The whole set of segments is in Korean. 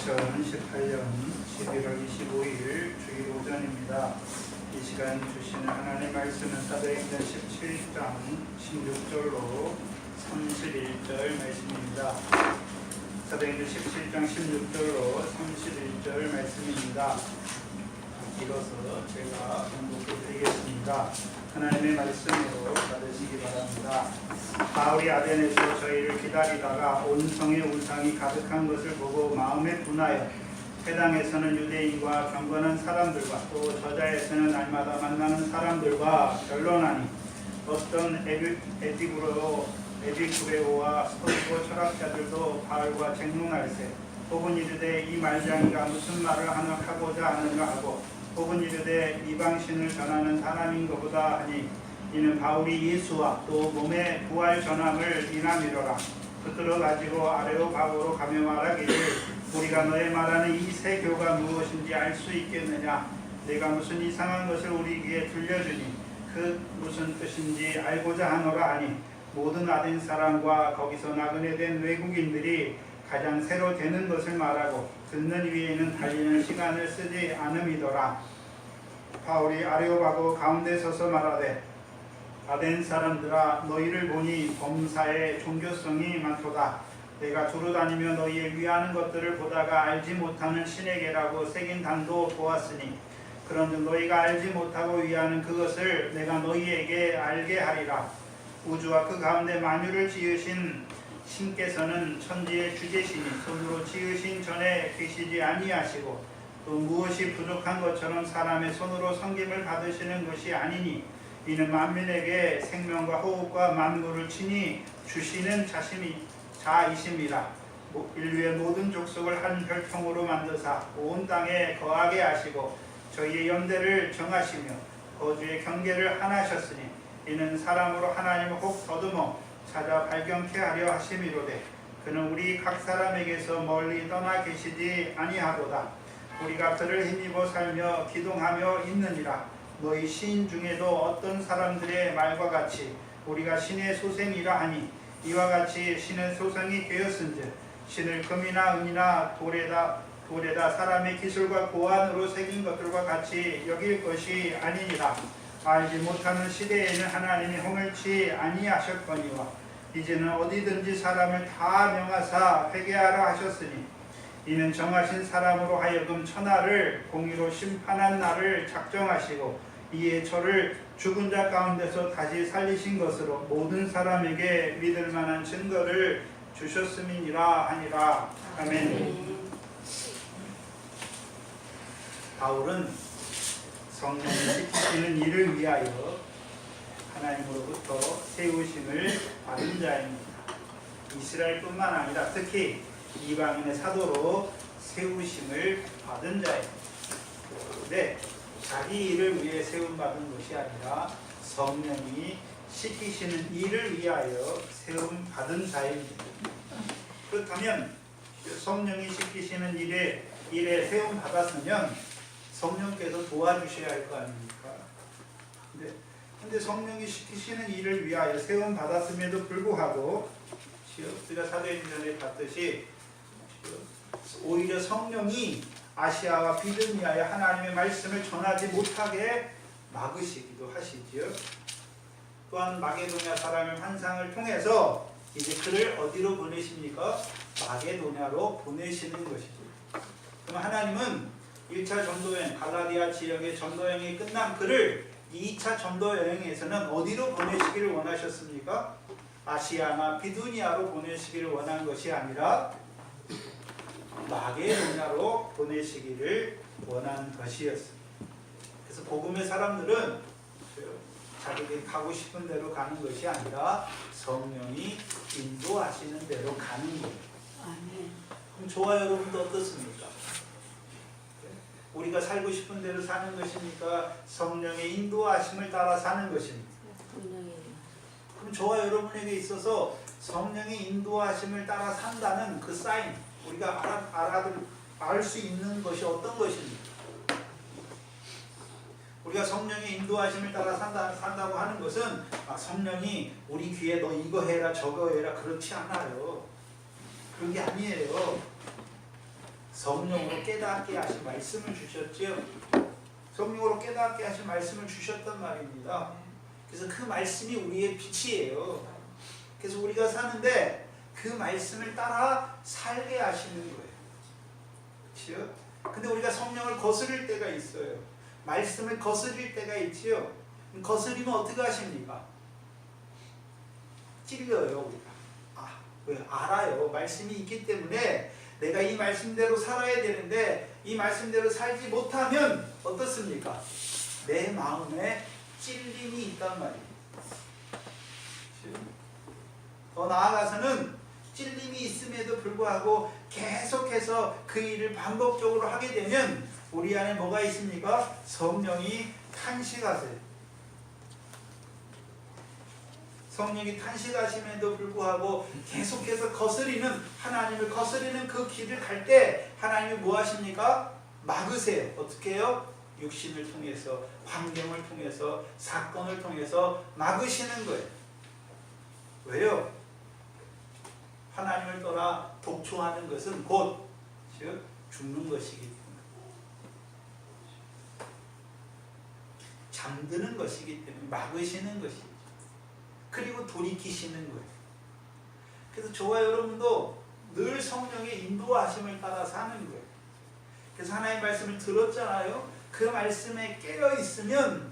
2018년 11월 25일 주일 오전입니다. 이 시간 주시는 하나님의 말씀은 사도행전 17장 16절로 31절 말씀입니다. 사도행전 17장 16절로 31절 말씀입니다. 읽어서 제가 공독해 드리겠습니다. 하나님의 말씀으로 받으시기 바랍니다. 바울이 아덴에서 저희를 기다리다가 온 성에 우상이 가득한 것을 보고 마음에 분하여 회당에서는 유대인과 경건한 사람들과 또 저자에서는 날마다 만나는 사람들과 변론하니 어떤 에피쿠레오와 스토이코 철학자들도 바울과 쟁론할세 혹은 이르되 이 말장이가 무슨 말을 하고자 하는가 하고 혹은 이르되 이방신을 전하는 사람인 것보다 하니 이는 바울이 예수와 또 몸의 부활 전함을 인함이로라. 붙들어 가지고 아레오바고로 가며 말하기를 우리가 너의 말하는 이 새 교가 무엇인지 알 수 있겠느냐. 내가 무슨 이상한 것을 우리에게 들려주니 그 무슨 뜻인지 알고자 하노라 하니 모든 아덴 사람과 거기서 나그네 된 외국인들이 가장 새로 되는 것을 말하고 듣는 이에는 달리는 시간을 쓰지 않음이더라. 바울이 아레오바고 가운데 서서 말하되 아덴 사람들아 너희를 보니 범사에 종교성이 많도다. 내가 두루 다니며 너희의 위하는 것들을 보다가 알지 못하는 신에게라고 새긴 단도 보았으니 그런즉 너희가 알지 못하고 위하는 그것을 내가 너희에게 알게 하리라. 우주와 그 가운데 만유를 지으신 신께서는 천지의 주제시니 손으로 지으신 전에 계시지 아니하시고 또 무엇이 부족한 것처럼 사람의 손으로 섬김을 받으시는 것이 아니니 이는 만민에게 생명과 호흡과 만물을 친히 주시는 자이심이라. 인류의 모든 족속을 한 혈통으로 만드사 온 땅에 거하게 하시고 저희의 연대를 정하시며 거주의 경계를 하나셨으니 이는 사람으로 하나님을 혹 더듬어 찾아 발견케 하려 하심이로되 그는 우리 각 사람에게서 멀리 떠나 계시지 아니하도다. 우리가 그를 힘입어 살며 기동하며 있느니라. 너희 시인 중에도 어떤 사람들의 말과 같이 우리가 신의 소생이라 하니 이와 같이 신의 소생이 되었은즉 신을 금이나 은이나 돌에다 사람의 기술과 고안으로 새긴 것들과 같이 여길 것이 아니니라. 알지 못하는 시대에는 하나님이 홍을치 아니하셨거니와 이제는 어디든지 사람을 다 명하사 회개하라 하셨으니 이는 정하신 사람으로 하여금 천하를 공의로 심판한 날을 작정하시고 이에 저를 죽은 자 가운데서 다시 살리신 것으로 모든 사람에게 믿을 만한 증거를 주셨음이니라 하니라. 아멘. 바울은 성령이 시키시는 일을 위하여 하나님으로부터 세우심을 받은 자입니다. 이스라엘뿐만 아니라 특히 이방인의 사도로 세우심을 받은 자입니다. 네, 자기 일을 위해 세움받은 것이 아니라 성령이 시키시는 일을 위하여 세움받은 자입니다. 그렇다면 성령이 시키시는 일에 세움받았으면 성령께서 도와주셔야 할 거 아닙니까? 근데 성령이 시키시는 일을 위하여 세움받았음에도 불구하고 우리가 사도행전에 봤듯이 오히려 성령이 아시아와 비두니아에 하나님의 말씀을 전하지 못하게 막으시기도 하시지요. 또한 마게도냐 사람의 환상을 통해서 이제 그를 어디로 보내십니까? 마게도냐로 보내시는 것이죠. 그럼 하나님은 1차 전도여행, 갈라디아 지역의 전도여행이 끝난 그를 2차 전도여행에서는 어디로 보내시기를 원하셨습니까? 아시아나 비두니아로 보내시기를 원한 것이 아니라 마게도냐로 보내시기를 원한 것이었습니다. 그래서 복음의 사람들은 자기들이 가고 싶은 대로 가는 것이 아니라 성령이 인도하시는 대로 가는 거예요. 그럼 저와 여러분도 어떻습니까? 우리가 살고 싶은 대로 사는 것입니까? 성령의 인도하심을 따라 사는 것입니까? 그럼 저와 여러분에게 있어서 성령의 인도하심을 따라 산다는 그 사인, 우리가 알 수 있는 것이 어떤 것입니까? 우리가 성령의 인도하심을 따라 산다고 하는 것은 성령이 우리 귀에 너 이거 해라 저거 해라 그렇지 않아요. 그런 게 아니에요. 성령으로 깨닫게 하신 말씀을 주셨죠. 성령으로 깨닫게 하신 말씀을 주셨단 말입니다. 그래서 그 말씀이 우리의 빛이에요. 그래서 우리가 사는데 그 말씀을 따라 살게 하시는 거예요. 그렇죠? 근데 우리가 성령을 거스릴 때가 있어요. 말씀을 거스릴 때가 있지요. 거스리면 어떻게 하십니까? 찔려요, 우리가. 왜? 알아요. 말씀이 있기 때문에 내가 이 말씀대로 살아야 되는데 이 말씀대로 살지 못하면 어떻습니까? 내 마음에 찔림이 있단 말이에요. 더 나아가서는 찔림이 있음에도 불구하고 계속해서 그 일을 반복적으로 하게 되면 우리 안에 뭐가 있습니까? 성령이 탄식하세요. 성령이 탄식하심에도 불구하고 계속해서 하나님을 거스리는 그 길을 갈 때 하나님이 뭐 하십니까? 막으세요. 어떻게 해요? 육신을 통해서, 환경을 통해서, 사건을 통해서 막으시는 거예요. 왜요? 하나님을 떠나 독초하는 것은 곧 즉 죽는 것이기 때문에, 잠드는 것이기 때문에 막으시는 것이죠. 그리고 돌이키시는 거예요. 그래서 저와 여러분도 늘 성령의 인도하심을 따라 사는 거예요. 그래서 하나님의 말씀을 들었잖아요. 그 말씀에 깨어 있으면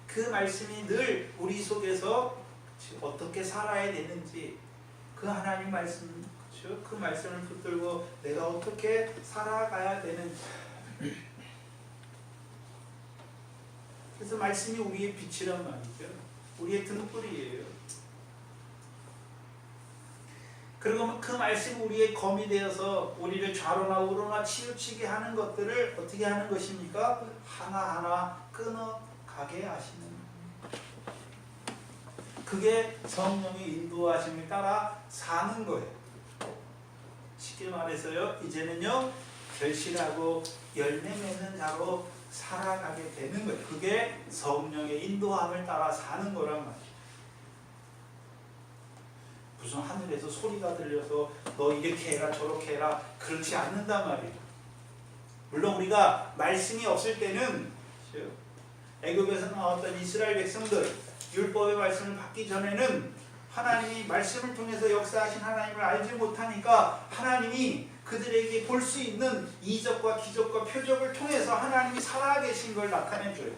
그 말씀이 늘 우리 속에서 어떻게 살아야 되는지, 그 하나님 말씀, 그 말씀을 붙들고 내가 어떻게 살아가야 되는지. 그래서 말씀이 우리의 빛이란 말이죠. 우리의 등불이에요. 그리고 그 말씀이 우리의 검이 되어서 우리를 좌로나 우로나 치우치게 하는 것들을 어떻게 하는 것입니까? 하나하나 끊어가게 하시는 거예요. 그게 성령의 인도하심을 따라 사는 거예요. 쉽게 말해서요, 이제는요 결실하고 열매 맺는 자로 살아가게 되는 거예요. 그게 성령의 인도함을 따라 사는 거란 말이에요. 무슨 하늘에서 소리가 들려서 너 이렇게 해라 저렇게 해라 그렇지 않는단 말이에요. 물론 우리가 말씀이 없을 때는 애굽에서 나왔던 이스라엘 백성들 율법의 말씀을 받기 전에는 하나님이 말씀을 통해서 역사하신 하나님을 알지 못하니까 하나님이 그들에게 볼 수 있는 이적과 기적과 표적을 통해서 하나님이 살아계신 걸 나타내줘요.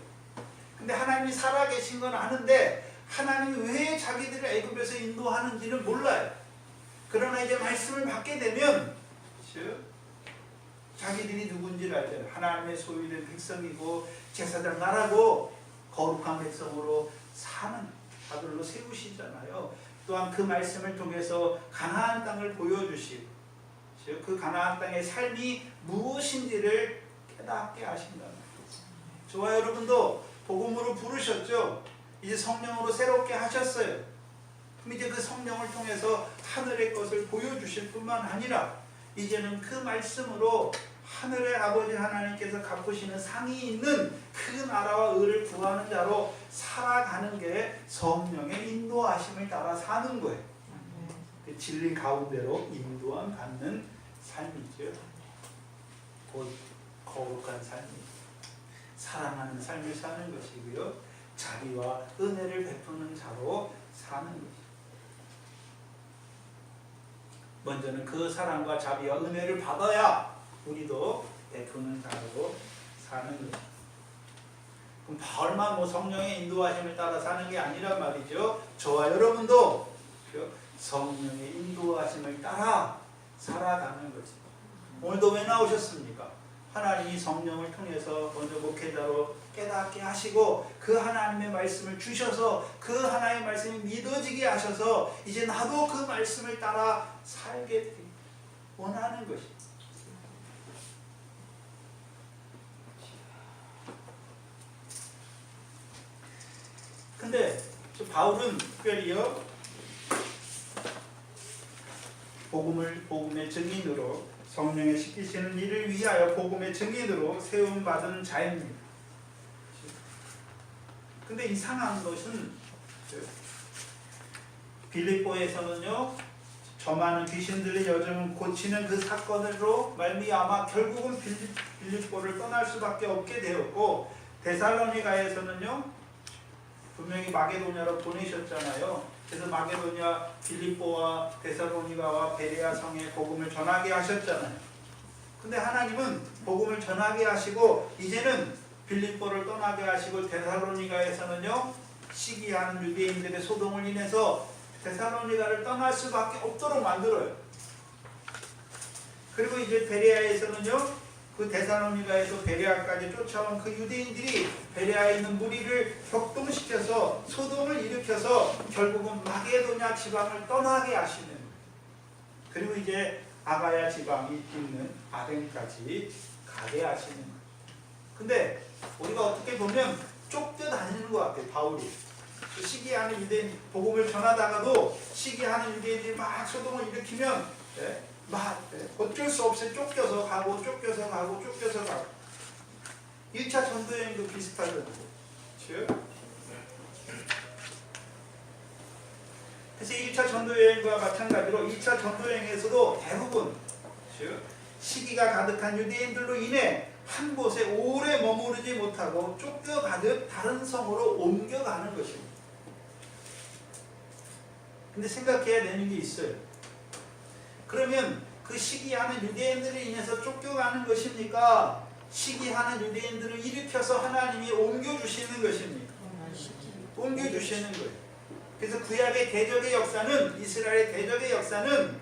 근데 하나님이 살아계신 건 아는데 하나님이 왜 자기들을 애굽에서 인도하는지는 몰라요. 그러나 이제 말씀을 받게 되면 자기들이 누군지를 알잖아요. 하나님의 소유된 백성이고 제사장 나라고 거룩한 백성으로 사는 자들로 세우시잖아요. 또한 그 말씀을 통해서 가나안 땅을 보여주시고 그 가나안 땅의 삶이 무엇인지를 깨닫게 하신다는 거죠. 저와 여러분도 복음으로 부르셨죠. 이제 성령으로 새롭게 하셨어요. 그럼 이제 그 성령을 통해서 하늘의 것을 보여주실 뿐만 아니라 이제는 그 말씀으로 하늘의 아버지 하나님께서 갚으시는 상이 있는 그 나라와 의를 구하는 자로 살아가는 게 성령의 인도하심을 따라 사는 거예요. 그 진리 가운데로 인도함 받는 삶이죠. 곧 거룩한 삶이죠. 사랑하는 삶을 사는 것이고요. 자비와 은혜를 베푸는 자로 사는 것이죠. 먼저는 그 사랑과 자비와 은혜를 받아야 우리도 베푸는 자로 사는 것입니다. 그럼 바울만 성령의 인도하심을 따라 사는 게 아니란 말이죠. 저와 여러분도 성령의 인도하심을 따라 살아가는 거죠. 오늘도 왜 나오셨습니까? 하나님이 성령을 통해서 먼저 목회자로 깨닫게 하시고 그 하나님의 말씀을 주셔서 그 하나님의 말씀이 믿어지게 하셔서 이제 나도 그 말씀을 따라 살게 원하는 것입니다. 근데 바울은 특별히요 복음의 증인으로 성령의 시키시는 일을 위하여 복음의 증인으로 세움받은 자입니다. 근데 이상한 것은 빌립보에서는요 저 많은 귀신들의 여정을 고치는 그 사건으로 말미암아 결국은 빌립보를 떠날 수밖에 없게 되었고, 데살로니가에서는요 분명히 마게도냐로 보내셨잖아요. 그래서 마게도냐, 빌립보와 데살로니가와 베레아 성에 복음을 전하게 하셨잖아요. 근데 하나님은 복음을 전하게 하시고 이제는 빌립보를 떠나게 하시고 데살로니가에서는요 시기하는 유대인들의 소동을 인해서 데살로니가를 떠날 수밖에 없도록 만들어요. 그리고 이제 베레아에서는요 그 데살로니가에서 베레아까지 쫓아온 그 유대인들이 베레아에 있는 무리를 격동시켜서 소동을 일으켜서 결국은 마게도냐 지방을 떠나게 하시는, 그리고 이제 아가야 지방이 있는 아덴까지 가게 하시는. 근데 우리가 어떻게 보면 쫓겨다니는 것 같아요. 바울이 시기하는 유대인, 복음을 전하다가도 시기하는 유대인들이 막 소동을 일으키면 막 어쩔 수 없이 쫓겨서 가고 쫓겨서 가고 쫓겨서 가고. 1차 전도여행도 비슷하거든요. 그래서 1차 전도여행과 마찬가지로 2차 전도여행에서도 대부분 시기가 가득한 유대인들로 인해 한 곳에 오래 머무르지 못하고 쫓겨가듯 다른 성으로 옮겨가는 것입니다. 근데 생각해야 되는 게 있어요. 그러면 그 시기하는 유대인들을 인해서 쫓겨가는 것입니까? 시기하는 유대인들을 일으켜서 하나님이 옮겨주시는 것입니까? 옮겨주시는 거예요. 그래서 구약의 대적의 역사는, 이스라엘의 대적의 역사는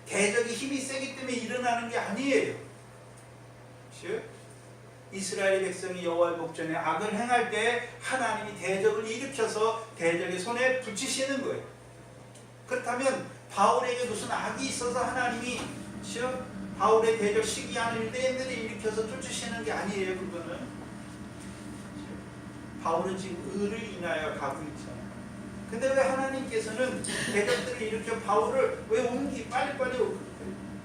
대적이 힘이 세기 때문에 일어나는 게 아니에요. 이스라엘 백성이 여호와의 목전에 악을 행할 때 하나님이 대적을 일으켜서 대적의 손에 붙이시는 거예요. 그렇다면 바울에게 무슨 악이 있어서 하나님이 바울의 대적 시기하는 유대인들을 일으켜서 쫓으시는 게 아니에요. 그거는 바울은 지금 의를 인하여 가고 있잖아요. 근데 왜 하나님께서는 대적들을 일으켜 바울을 왜 빨리빨리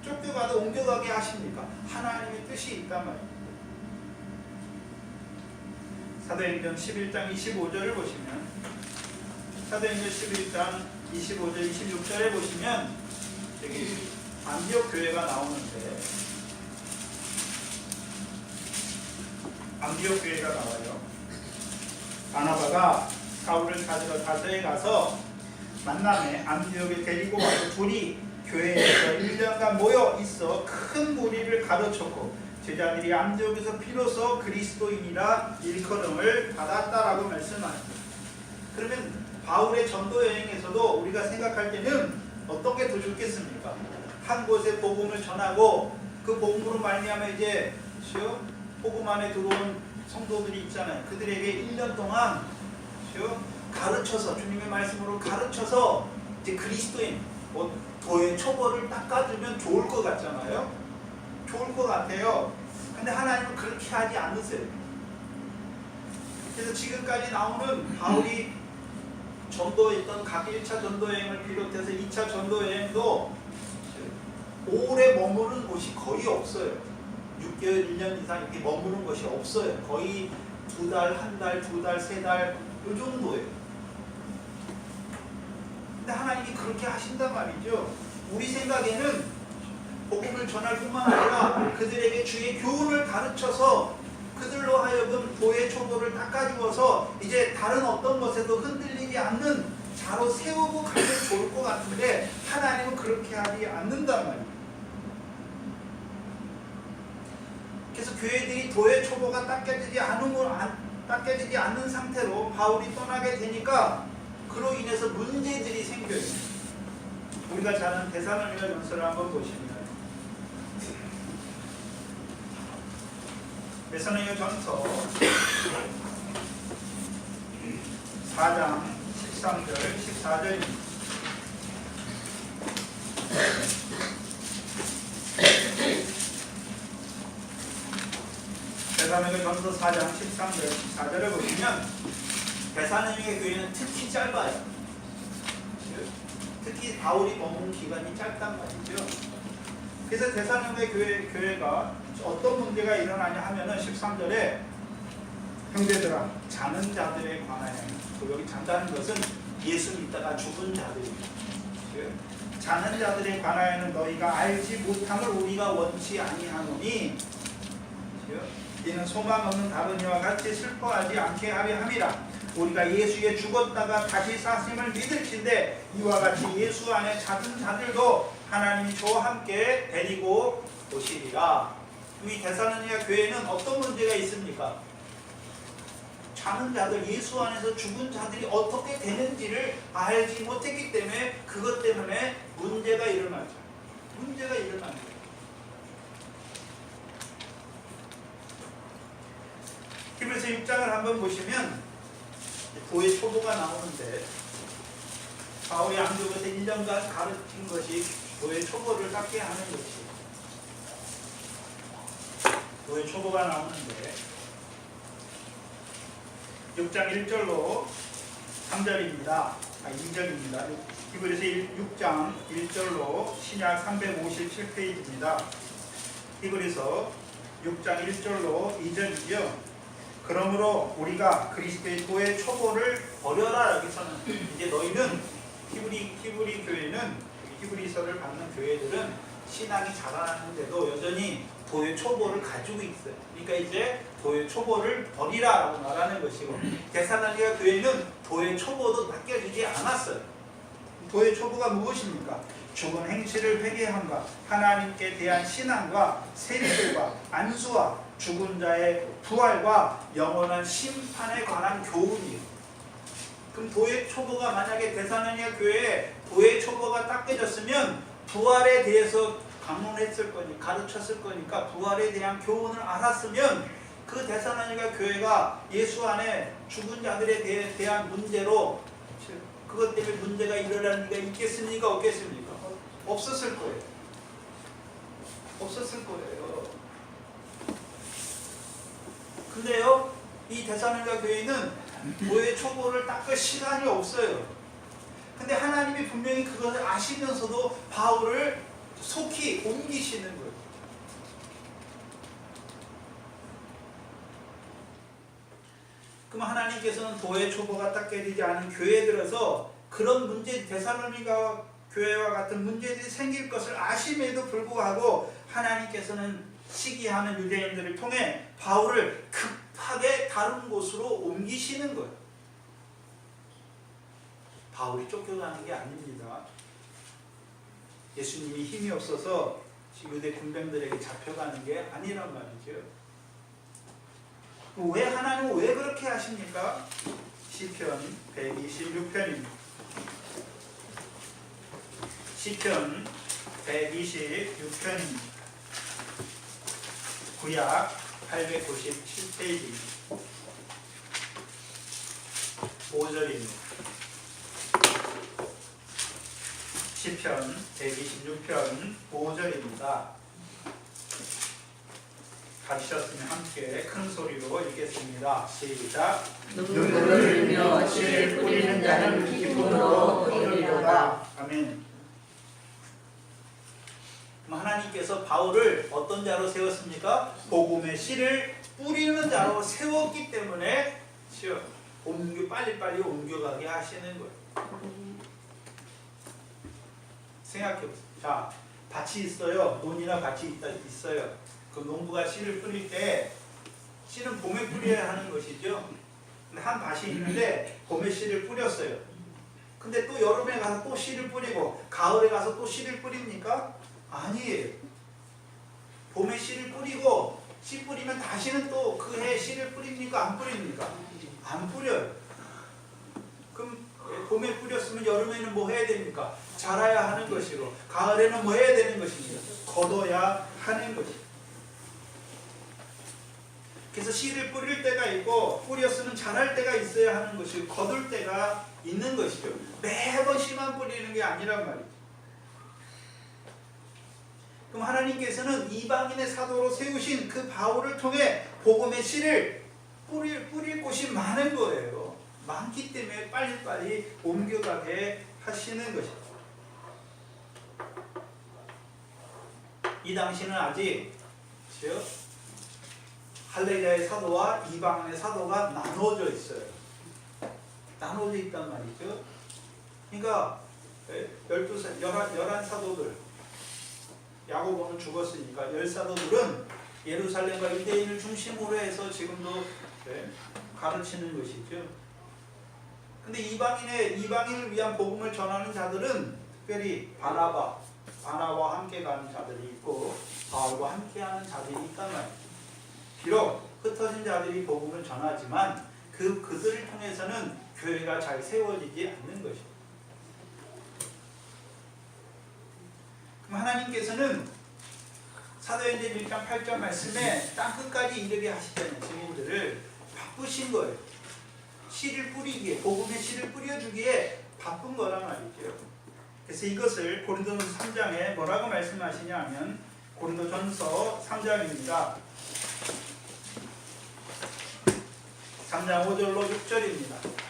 쫓겨가도 옮겨가게 하십니까? 하나님의 뜻이 있단 말이에요. 사도행전 11장 25절을 보시면, 사도행전 11장 25절 26절에 보시면 여기 안디옥 교회가 나오는데, 안디옥 교회가 나와요. 바나바가 사울을 찾으러 다저에 가서 만남에 안디옥에 데리고 와서 둘이 교회에서 1년간 모여 있어 큰 무리를 가르쳤고 제자들이 안디옥에서 비로소 그리스도인이라 일컬음을 받았다라고 말씀하십니다. 그러면 바울의 전도 여행에서도 우리가 생각할 때는 어떤 게 더 좋겠습니까? 한 곳에 복음을 전하고 그 복음으로 말미암아 이제 복음 안에 들어온 성도들이 있잖아요. 그들에게 1년 동안 가르쳐서, 주님의 말씀으로 가르쳐서 이제 그리스도인, 도의 초벌을 닦아주면 좋을 것 같잖아요. 좋을 것 같아요. 근데 하나님은 그렇게 하지 않으세요. 그래서 지금까지 나오는 바울이 전도했던 각 1차 전도여행을 비롯해서 2차 전도여행도 오래 머무른 곳이 거의 없어요. 6개월, 1년 이상 이렇게 머무른 것이 없어요. 거의 2달, 1달, 2달, 3달 이 정도예요. 근데 하나님이 그렇게 하신단 말이죠. 우리 생각에는 복음을 전할 뿐만 아니라 그들에게 주의 교훈을 가르쳐서 그들로 하여금 도의 초보를 닦아주어서 이제 다른 어떤 것에도 흔들리지 않는 자로 세우고 가면 좋을 것 같은데 하나님은 그렇게 하지 않는단 말이에요. 그래서 교회들이 도의 초보가 닦여지지 않는 상태로 바울이 떠나게 되니까 그로 인해서 문제들이 생겨요. 우리가 잘 아는 데살로니가 전서를 한번 보시면, 데살로니가 전서 4장 13절 14절입니다. 데살로니가 전서 4장 13절 14절을 보시면 데살로니가 교회는 특히 짧아요. 특히 바울이 머문 기간이 짧단 말이죠. 그래서 데살로니가 교회가 어떤 문제가 일어나냐 하면은 13절에 형제들아 자는 자들에 관하여, 여기 잔다는 것은 예수 믿다가 죽은 자들입니다. 자는 자들에 관하여는 너희가 알지 못함을 우리가 원치 아니하노니 이는 소망 없는 다른 이와 같이 슬퍼하지 않게 하려 함이라. 우리가 예수에 죽었다가 다시 사심을 믿을진데 이와 같이 예수 안에 자는 자들도 하나님이 저와 함께 데리고 오시리라. 이 데살로니가 교회는 어떤 문제가 있습니까? 자는 자들, 예수 안에서 죽은 자들이 어떻게 되는지를 알지 못했기 때문에 그것 때문에 문제가 일어나죠. 문제가 일어나죠. 히브리서 6장을 한번 보시면 교회 초보가 나오는데 바울이 안디옥에서 1년간 가르친 것이 교회 초보를 닦게 하는 것이 교회 초보가 나오는데 6장 1절로 3절입니다. 2절입니다. 히브리서 6장 1절로 신약 357페이지입니다. 히브리서 6장 1절로 2절이죠. 그러므로 우리가 그리스도의 교회 초보를 버려라. 여기서는 이제 너희는 히브리 교회는 히브리서를 받는 교회들은 신앙이 자라나는데도 여전히 교회 초보를 가지고 있어요. 그러니까 이제 교회 초보를 버리라라고 말하는 것이고 데살로니가 교회는 교회 초보도 맡겨지지 않았어요. 교회 초보가 무엇입니까? 죽은 행실을 회개함과 하나님께 대한 신앙과 세리들과 안수와 죽은 자의 부활과 영원한 심판에 관한 교훈이에요. 그럼 교회 초보가 만약에 데살로니가 교회에 교회 초보가 딱 깨졌으면 부활에 대해서 강론했을 거니까 가르쳤을 거니까 부활에 대한 교훈을 알았으면 그 데살로니가 교회가 예수 안에 죽은 자들에 대한 문제로 그것 때문에 문제가 일어날 리가 있겠습니까? 없겠습니까? 없었을 거예요. 없었을 거예요. 근데요, 이 데살로니가 교회는 교회 초보를 닦을 시간이 없어요. 근데 하나님이 분명히 그것을 아시면서도 바울을 속히 옮기시는 거예요. 그럼 하나님께서는 교회 초보가 딱 깨지지 않은 교회에 들어서 그런 문제, 데살로니가 교회와 같은 문제들이 생길 것을 아심에도 불구하고 하나님께서는 시기하는 유대인들을 통해 바울을 급하게 다른 곳으로 옮기시는 거예요. 바울이 쫓겨가는 게 아닙니다. 예수님이 힘이 없어서 유대 군병들에게 잡혀가는 게 아니란 말이죠. 왜 하나님은 왜 그렇게 하십니까? 시편 126편입니다. 시편 126편입니다. 구약 897페이지입니다. 5절입니다. 시편 126편 5절입니다. 가르쳤으면 함께 큰 소리로 읽겠습니다. 시작. 눈물을 흘리며 씨를 뿌리는 자는 기쁨으로 얻으리로다. 아멘. 하나님께서 바울을 어떤 자로 세웠습니까? 복음의 씨를 뿌리는 자로 세웠기 때문에 빨리빨리 옮겨가게 하시는 거예요. 생각해보세요. 자, 밭이 있어요. 논이나 밭이 있어요. 그 농부가 씨를 뿌릴 때 씨는 봄에 뿌려야 하는 것이죠. 근데 한 밭이 있는데 봄에 씨를 뿌렸어요. 근데 또 여름에 가서 또 씨를 뿌리고 가을에 가서 또 씨를 뿌립니까? 아니에요. 봄에 씨를 뿌리고 씨 뿌리면 다시는 또 그 해에 씨를 뿌립니까? 안 뿌립니까? 안 뿌려요. 그럼 봄에 뿌렸으면 여름에는 뭐 해야 됩니까? 자라야 하는 것이고 가을에는 뭐 해야 되는 것입니까? 걷어야 하는 것이죠. 그래서 씨를 뿌릴 때가 있고 뿌렸으면 자랄 때가 있어야 하는 것이고 거둘 때가 있는 것이죠. 매번 씨만 뿌리는 게 아니란 말이죠. 그럼 하나님께서는 이방인의 사도로 세우신 그 바울을 통해 복음의 씨를 뿌릴 곳이 많은 거예요. 많기 때문에 빨리빨리 옮겨가게 하시는 것입니다. 이 당시는 아직 할례자의 사도와 이방인의 사도가 나눠져 있어요. 나눠져 있단 말이죠. 그러니까 열한 사도들, 야고보는 죽었으니까 10사도들은 예루살렘과 유대인을 중심으로 해서 지금도 가르치는 것이죠. 근데 이방인을 위한 복음을 전하는 자들은 특별히 바나바와 함께 가는 자들이 있고 바울과 함께하는 자들이 있단 말이에요. 비록 흩어진 자들이 복음을 전하지만 그들을 통해서는 교회가 잘 세워지지 않는 것이죠. 그럼 하나님께서는 사도행전 1장 8절 말씀에 땅끝까지 이르게 하시다는 증인들을 바쁘신 거예요. 씨를 뿌리기에, 복음의 씨를 뿌려주기에 바쁜 거란 말이죠. 그래서 이것을 고린도전서 3장에 뭐라고 말씀하시냐 하면 고린도전서 3장입니다. 3장 5절로 6절입니다.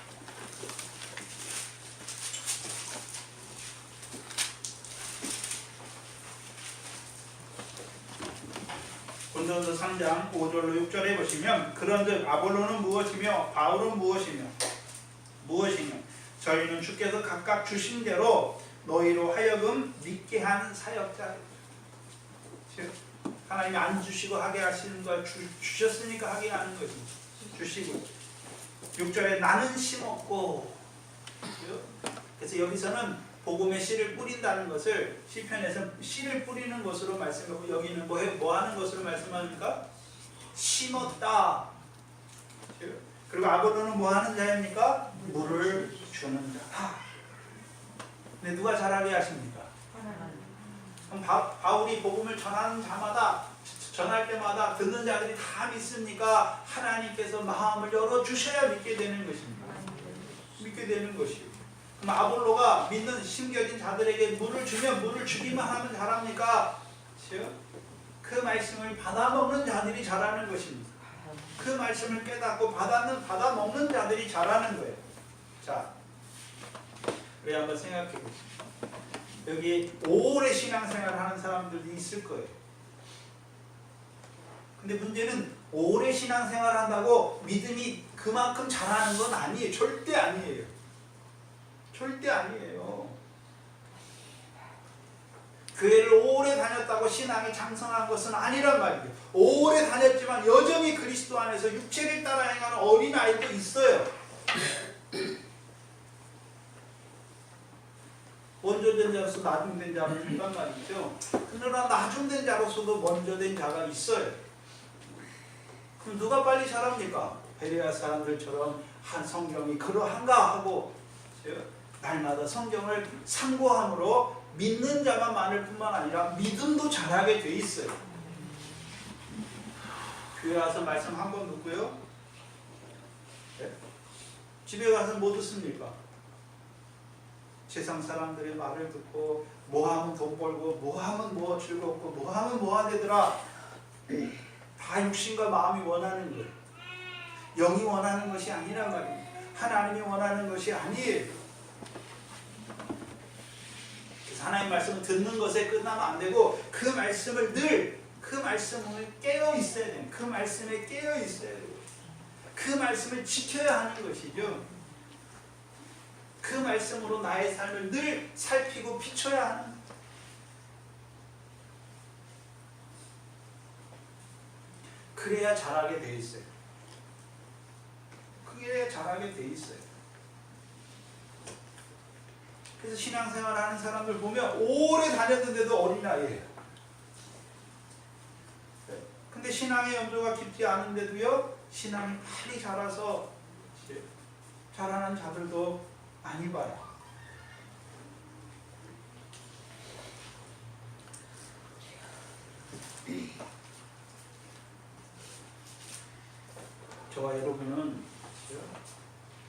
고린도전서 3장 5절로 6절에 보시면 그런즉 아볼로는 무엇이며 바울은 무엇이며 저희는 주께서 각각 주신 대로 너희로 하여금 믿게 한 사역자. 하나님이 안 주시고 하게 하시는 걸 주셨으니까 하게 하는 것이 주시고. 6절에 나는 심었고. 그래서 여기서는 복음의 씨를 뿌린다는 것을 시편에서 씨를 뿌리는 것으로 말씀하고 여기는 뭐 하는 것으로 말씀합니까? 심었다. 그리고 아볼로는 뭐 하는 자입니까? 물을 주는 자다. 근데 누가 잘하게 하십니까? 그럼 바울이 복음을 전할 때마다 듣는 자들이 다 믿습니까? 하나님께서 마음을 열어주셔야 믿게 되는 것입니다. 믿게 되는 것이요. 그럼 아볼로가 믿는 심겨진 자들에게 물을 주면 물을 주기만 하면 잘합니까? 그 말씀을 받아먹는 자들이 잘하는 것입니다. 그 말씀을 깨닫고 받아먹는 자들이 잘하는 거예요. 자, 우리 한번 생각해 보시죠. 여기 오래 신앙생활 하는 사람들도 있을 거예요. 근데 문제는 오래 신앙생활 한다고 믿음이 그만큼 잘하는 건 아니에요. 절대 아니에요. 절대 아니에요. 교회를 오래 다녔다고 신앙이 장성한 것은 아니란 말이에요. 오래 다녔지만 여전히 그리스도 안에서 육체를 따라 행하는 어린아이도 있어요. 먼저 된 자로서 나중된 자는 있단 말이죠. 그러나 나중된 자로서도 먼저 된 자가 있어요. 그럼 누가 빨리 자랍니까? 베레아 사람들처럼 한 성경이 그러한가 하고 날마다 성경을 상고함으로 믿는 자만 많을 뿐만 아니라 믿음도 잘하게 돼 있어요. 교회 와서 말씀 한 번 듣고요. 집에 가서 뭐 듣습니까? 세상 사람들의 말을 듣고 뭐 하면 돈 벌고 뭐 하면 뭐 즐겁고 뭐 하면 뭐가 되더라. 다 육신과 마음이 원하는 거예요. 영이 원하는 것이 아니란 말이에요. 하나님이 원하는 것이 아니에요. 그래서 하나님 말씀을 듣는 것에 끝나면 안 되고 그 말씀을 늘 그 말씀을 깨어 있어야 돼요. 그 말씀에 깨어 있어야 돼요. 그 말씀을 지켜야 하는 것이죠. 그 말씀으로 나의 삶을 늘 살피고 비춰야 하는 거죠. 그래야 잘하게 돼 있어요. 그래야 잘하게 돼 있어요. 그래서 신앙생활 하는 사람들 보면 오래 다녔는데도 어린아이예요. 근데 신앙의 연조가 깊지 않은데도요, 신앙이 빨리 자라서 자라는 자들도 많이 봐요. 저와 여러분은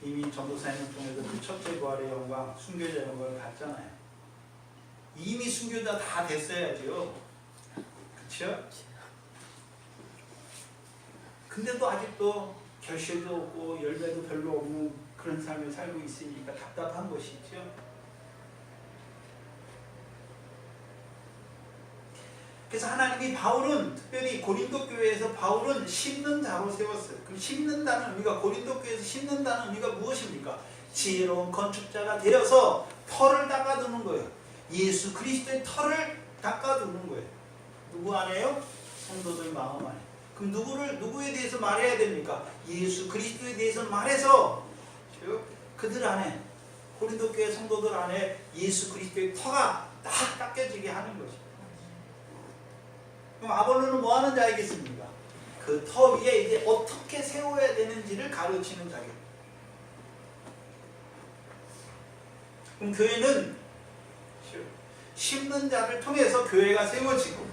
이미 전도사님을 통해서 그 첫째 부활의 영광, 순교자 영광을 받잖아요. 이미 순교자 다 됐어야죠. 그렇죠? 근데도 아직도 결실도 없고 열매도 별로 없는 그런 삶을 살고 있으니까 답답한 것이죠. 그래서 하나님이 바울은 특별히 고린도 교회에서 바울은 심는 자로 세웠어요. 그럼 심는다는 의미가 고린도 교회에서 심는다는 의미가 무엇입니까? 지혜로운 건축자가 되어서 터를 닦아두는 거예요. 예수 그리스도의 터를 닦아두는 거예요. 누구 안에요? 성도들 마음 안에. 그럼 누구에 대해서 말해야 됩니까? 예수 그리스도에 대해서 말해서 그들 안에, 고린도 교회 성도들 안에 예수 그리스도의 터가 딱 닦여지게 하는 것이죠. 그럼 아볼로는 뭐 하는 자이겠습니까? 그 터 위에 이제 어떻게 세워야 되는지를 가르치는 자예요. 그럼 교회는 심는 자를 통해서 교회가 세워지고,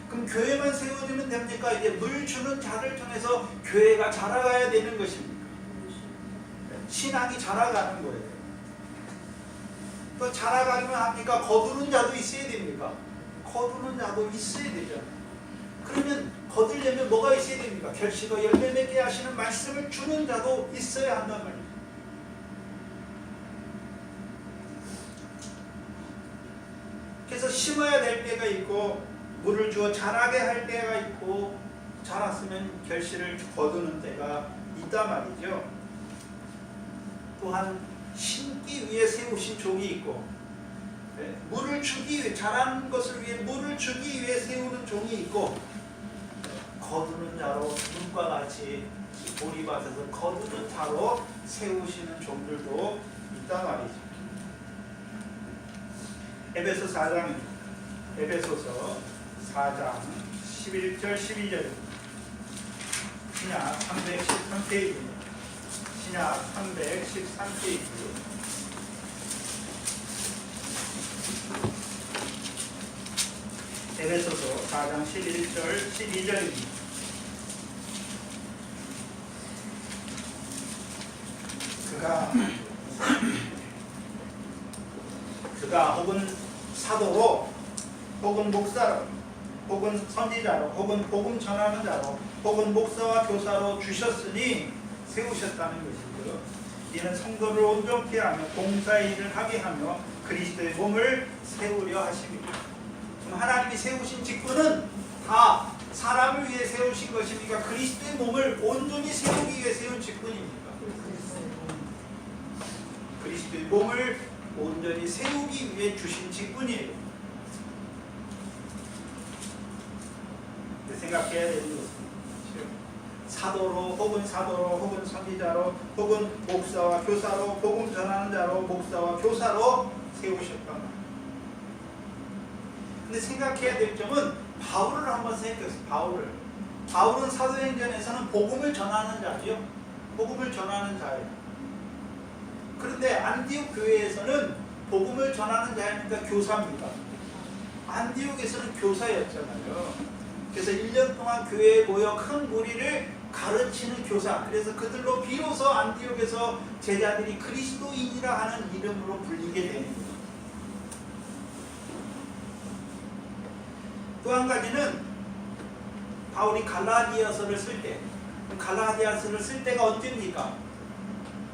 그럼 교회만 세워지면 됩니까? 이제 물 주는 자를 통해서 교회가 자라가야 되는 것입니까? 신앙이 자라가는 거예요. 또 자라가기만 합니까? 거두는 자도 있어야 됩니까? 거두는 자도 있어야 되잖아요. 그러면 거두려면 뭐가 있어야 됩니까? 결실과 열매 맺게 하시는 말씀을 주는 자도 있어야 한단 말이에요. 그래서 심어야 될 때가 있고, 물을 주어 자라게 할 때가 있고, 자랐으면 결실을 거두는 때가 있단 말이죠. 또한 심기 위해 세우신 종이 있고, 물을 주기 위해, 자라는 것을 위해 물을 주기 위해 세우는 종이 있고, 거두는 자로 눈과 같이 볼이 받아서 거두는 자로 세우시는 종들도 있단 말이죠. 에베소서 4장 11절 12절 신약 313페이지입니다. 신약 313페이지. 에베소서 4장 11절 12절입니다. 그가 혹은 사도로, 혹은 목사로, 혹은 선지자로, 혹은 복음 전하는 자로, 혹은 목사와 교사로 주셨으니 세우셨다는 것이고요. 이는 성도를 온전케 하며 봉사의 일을 하게 하며 그리스도의 몸을 세우려 하십니다. 그럼 하나님이 세우신 직분은 다 사람을 위해 세우신 것입니까? 그리스도의 몸을 온전히 세우기 위해 세운 직분입니까? 그리스도의 몸을 온전히 세우기 위해 주신 직분이에요. 생각해야 되는 것입니다. 사도로, 혹은 선지자로, 혹은 목사와 교사로, 복음 전하는 자로, 목사와 교사로 세우셨단 말이에요. 근데 생각해야 될 점은 바울을 한번 생각해보세요. 바울은 사도행전에서는 복음을 전하는 자죠. 복음을 전하는 자예요. 그런데 안디옥 교회에서는 복음을 전하는 자입니까? 교사입니다. 안디옥에서는 교사였잖아요. 그래서 1년 동안 교회에 모여 큰 무리를 가르치는 교사. 그래서 그들로 비로소 안디옥에서 제자들이 그리스도인이라 하는 이름으로 불리게 되는 거예요. 또 한 가지는 바울이 갈라디아서를 쓸 때, 갈라디아서를 쓸 때가 언제입니까?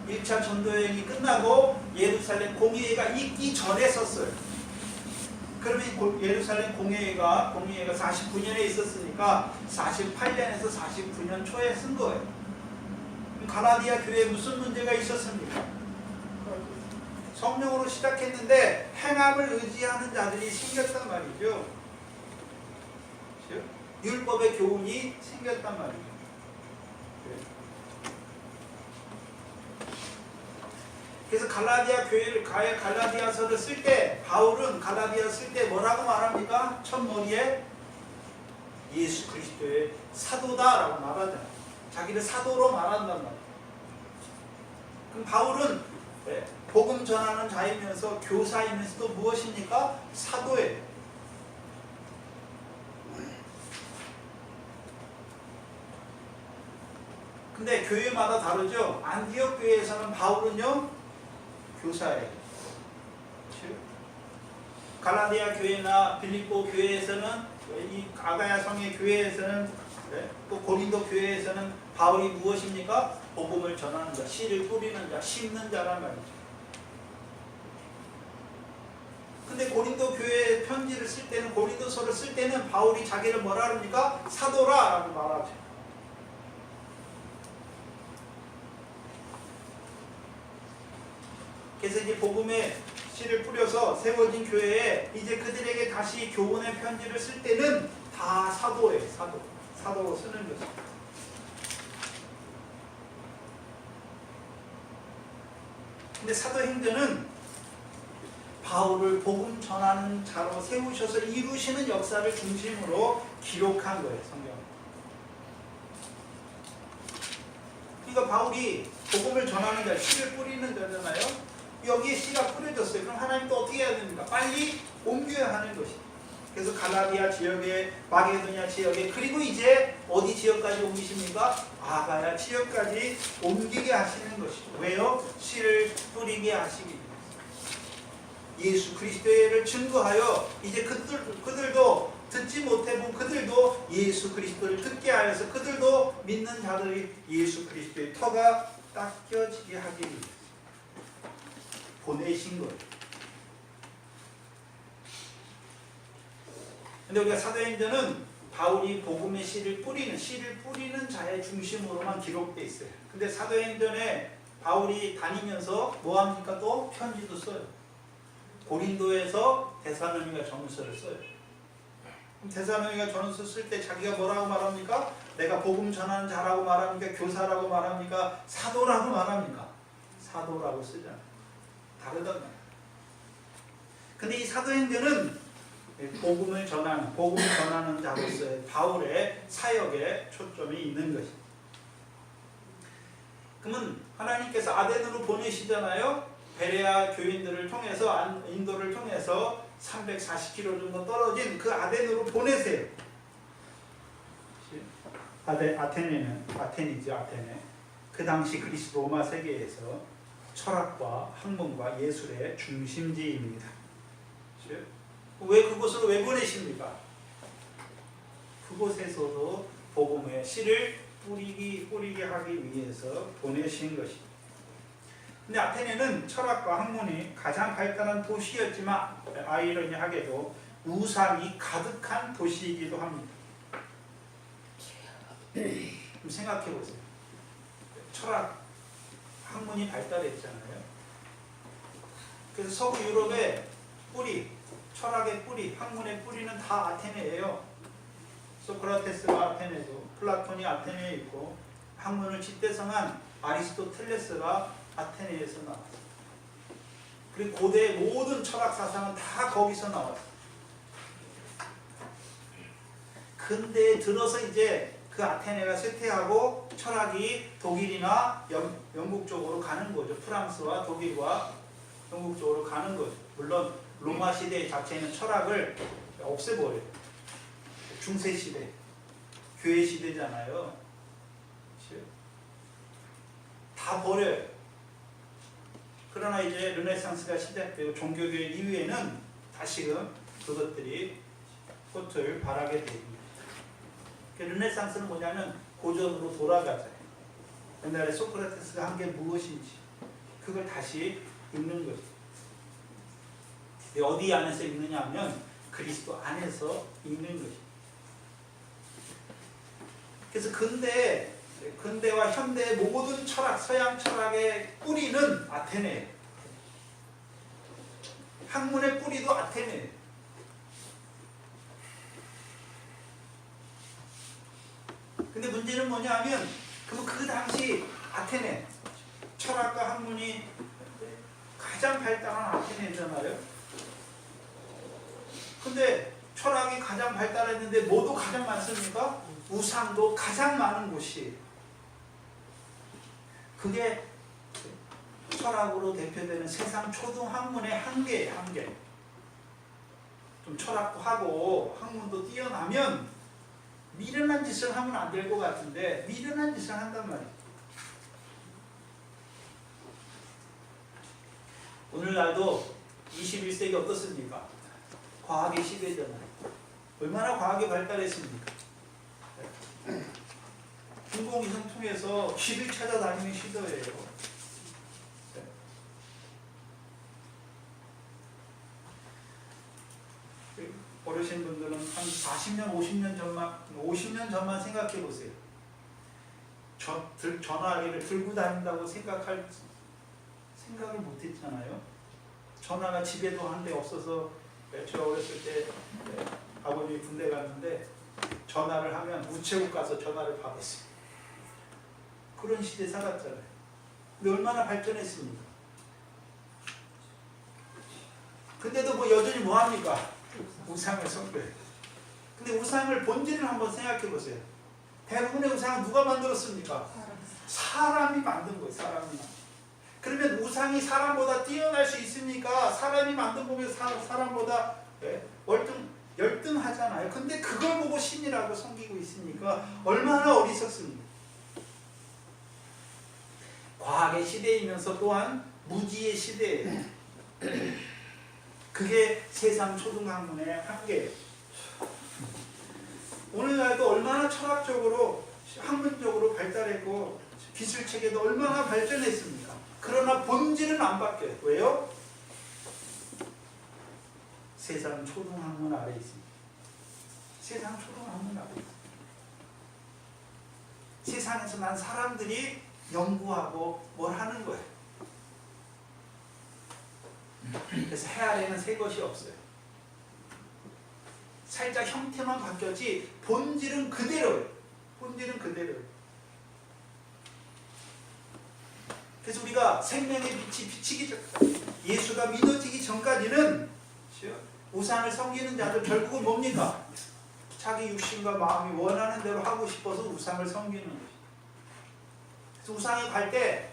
1차 전도여행이 끝나고 예루살렘 공회가 있기 전에 썼어요. 그러면 예루살렘 공회가 49년에 있었으니까 48년에서 49년 초에 쓴 거예요. 갈라디아 교회에 무슨 문제가 있었습니까? 성령으로 시작했는데 행함을 의지하는 자들이 생겼단 말이죠. 율법의 교훈이 생겼단 말이죠. 그래서 갈라디아서를 쓸 때, 바울은 갈라디아 쓸 때 뭐라고 말합니까? 첫머리에 예수 그리스도의 사도다라고 말하잖아요. 자기를 사도로 말한단 말이에요. 그럼 바울은 복음 전하는 자이면서 교사이면서 또 무엇입니까? 사도예요. 근데 교회마다 다르죠. 안디옥 교회에서는 바울은요 교사예요. 갈라디아 교회나 빌립보 교회에서는, 이 아가야 성의 교회에서는, 또 고린도 교회에서는 바울이 무엇입니까? 복음을 전하는 자, 씨를 뿌리는 자, 심는 자란 말이죠. 근데 고린도 교회 편지를 쓸 때는, 고린도서를 쓸 때는 바울이 자기를 뭐라 합니까? 사도라라고 말하죠. 그래서 이제 복음의 씨를 뿌려서 세워진 교회에 이제 그들에게 다시 교훈의 편지를 쓸 때는 다 사도예요. 사도로 쓰는 거죠. 근데 사도행전은 바울을 복음 전하는 자로 세우셔서 이루시는 역사를 중심으로 기록한 거예요. 성경. 그러니까 바울이 복음을 전하는 자, 씨를 뿌리는 자잖아요. 여기에 씨가 뿌려졌어요. 그럼 하나님 또 어떻게 해야 됩니까? 빨리 옮겨야 하는 것이. 그래서 갈라디아 지역에, 마게도냐 지역에, 그리고 이제 어디 지역까지 옮기십니까? 아가야 지역까지 옮기게 하시는 것이죠. 왜요? 씨를 뿌리게 하시기 위해서. 예수 그리스도를 증거하여 이제 그들도 듣지 못해 본 그들도 예수 그리스도를 듣게 하여서 그들도 믿는 자들이 예수 그리스도의 터가 닦여지게 하기 위해서 보내신 거예요. 근데 우리가 사도행전은 바울이 복음의 씨를 뿌리는 자의 중심으로만 기록되어 있어요. 근데 사도행전에 바울이 다니면서 뭐 합니까? 또 편지도 써요. 고린도에서 데살로니가 전서를 써요. 데살로니가 전서 쓸 때 자기가 뭐라고 말합니까? 내가 복음 전하는 자라고 말합니까? 교사라고 말합니까? 사도라고 말합니까? 사도라고 쓰잖아요. 다르단 말이에요. 근데 이 사도행전은 복음을 전하는 자로서의 바울의 사역에 초점이 있는 것입니다. 그러면 하나님께서 아덴으로 보내시잖아요. 베레아 교인들을 통해서 인도를 통해서 340km 정도 떨어진 그 아덴으로 보내세요. 아테네죠. 그 당시 그리스 로마 세계에서 철학과 학문과 예술의 중심지입니다. 왜 그곳으로 왜 보내십니까? 그곳에서도 복음의 씨를 뿌리게 하기 위해서 보내신 것입니다. 근데 아테네는 철학과 학문이 가장 발달한 도시였지만 아이러니하게도 우상이 가득한 도시이기도 합니다. 좀 생각해 보세요. 철학, 학문이 발달했잖아요. 그래서 서구 유럽의 뿌리, 철학의 뿌리, 학문의 뿌리는 다 아테네예요. 소크라테스가 아테네고, 플라톤이 아테네에 있고, 학문을 집대성한 아리스토텔레스가 아테네에서 나왔어요. 그리고 고대의 모든 철학 사상은 다 거기서 나왔어요. 근대에 들어서 이제 그 아테네가 쇠퇴하고 철학이 독일이나 영국 쪽으로 가는 거죠. 프랑스와 독일과 영국 쪽으로 가는 거죠. 물론 로마 시대 자체는 철학을 없애버려요. 중세 시대, 교회 시대잖아요. 다 버려요. 그러나 이제 르네상스가 시작되고 종교교회 이후에는 다시금 그것들이 꽃을 발하게 됩니다. 르네상스는 뭐냐면 고전으로 돌아가자. 옛날에 소크라테스가 한 게 무엇인지 그걸 다시 읽는 거죠. 어디 안에서 읽느냐 하면 그리스도 안에서 읽는 것이죠. 그래서 근대와 현대의 모든 철학, 서양 철학의 뿌리는 아테네예요. 학문의 뿌리도 아테네예요. 근데 문제는 뭐냐 하면 그 당시 아테네 철학과 학문이 가장 발달한 아테네잖아요. 근데 철학이 가장 발달했는데 뭐도 가장 많습니까? 우상도 가장 많은 곳이에요. 그게 철학으로 대표되는 세상 초등학문의 한계예요. 한계. 좀 철학도 하고 학문도 뛰어나면 미련한 짓을 하면 안 될 것 같은데 미련한 짓을 한단 말이에요. 오늘날도 21세기 어떻습니까? 과학의 시대잖아요. 얼마나 과학이 발달했습니까? 인공위성 통해서 길을 찾아다니는 시대예요. 어르신 분들은 한 40년, 50년 전만 생각해 보세요. 전화기를 들고 다닌다고 생각을 못했잖아요. 전화가 집에도 한 대 없어서 제가 어렸을 때 아버지 군대 갔는데 전화를 하면 우체국 가서 전화를 받았어요. 그런 시대 살았잖아요. 근데 얼마나 발전했습니까? 근데도 뭐 여전히 뭐합니까? 우상을 숭배해요. 근데 우상을 본질을 한번 생각해 보세요. 대부분의 우상은 누가 만들었습니까? 사람이 만든 거예요. 사람이. 그러면 우상이 사람보다 뛰어날 수 있습니까? 사람이 만든 몸에 사람보다 열등하잖아요. 근데 그걸 보고 신이라고 섬기고 있으니까 얼마나 어리석습니까? 과학의 시대이면서 또한 무지의 시대예요. 그게 세상 초등학문의 한계예요. 오늘날도 얼마나 철학적으로 학문적으로 발달했고 기술체계도 얼마나 발전했습니까? 그러나 본질은 안 바뀌어요. 왜요? 세상 초등학문 아래 있습니다. 세상 초등학문 아래 있습니다. 세상에서 난 사람들이 연구하고 뭘 하는 거예요. 그래서 해 아래는 새 것이 없어요. 살짝 형태만 바뀌었지 본질은 그대로예요. 본질은 그대로예요. 그래서 우리가 생명의 빛이 비치기 전, 예수가 믿어지기 전까지는 우상을 섬기는 자들 결국은 뭡니까? 자기 육신과 마음이 원하는 대로 하고 싶어서 우상을 섬기는 것이죠. 그래서 우상에 갈 때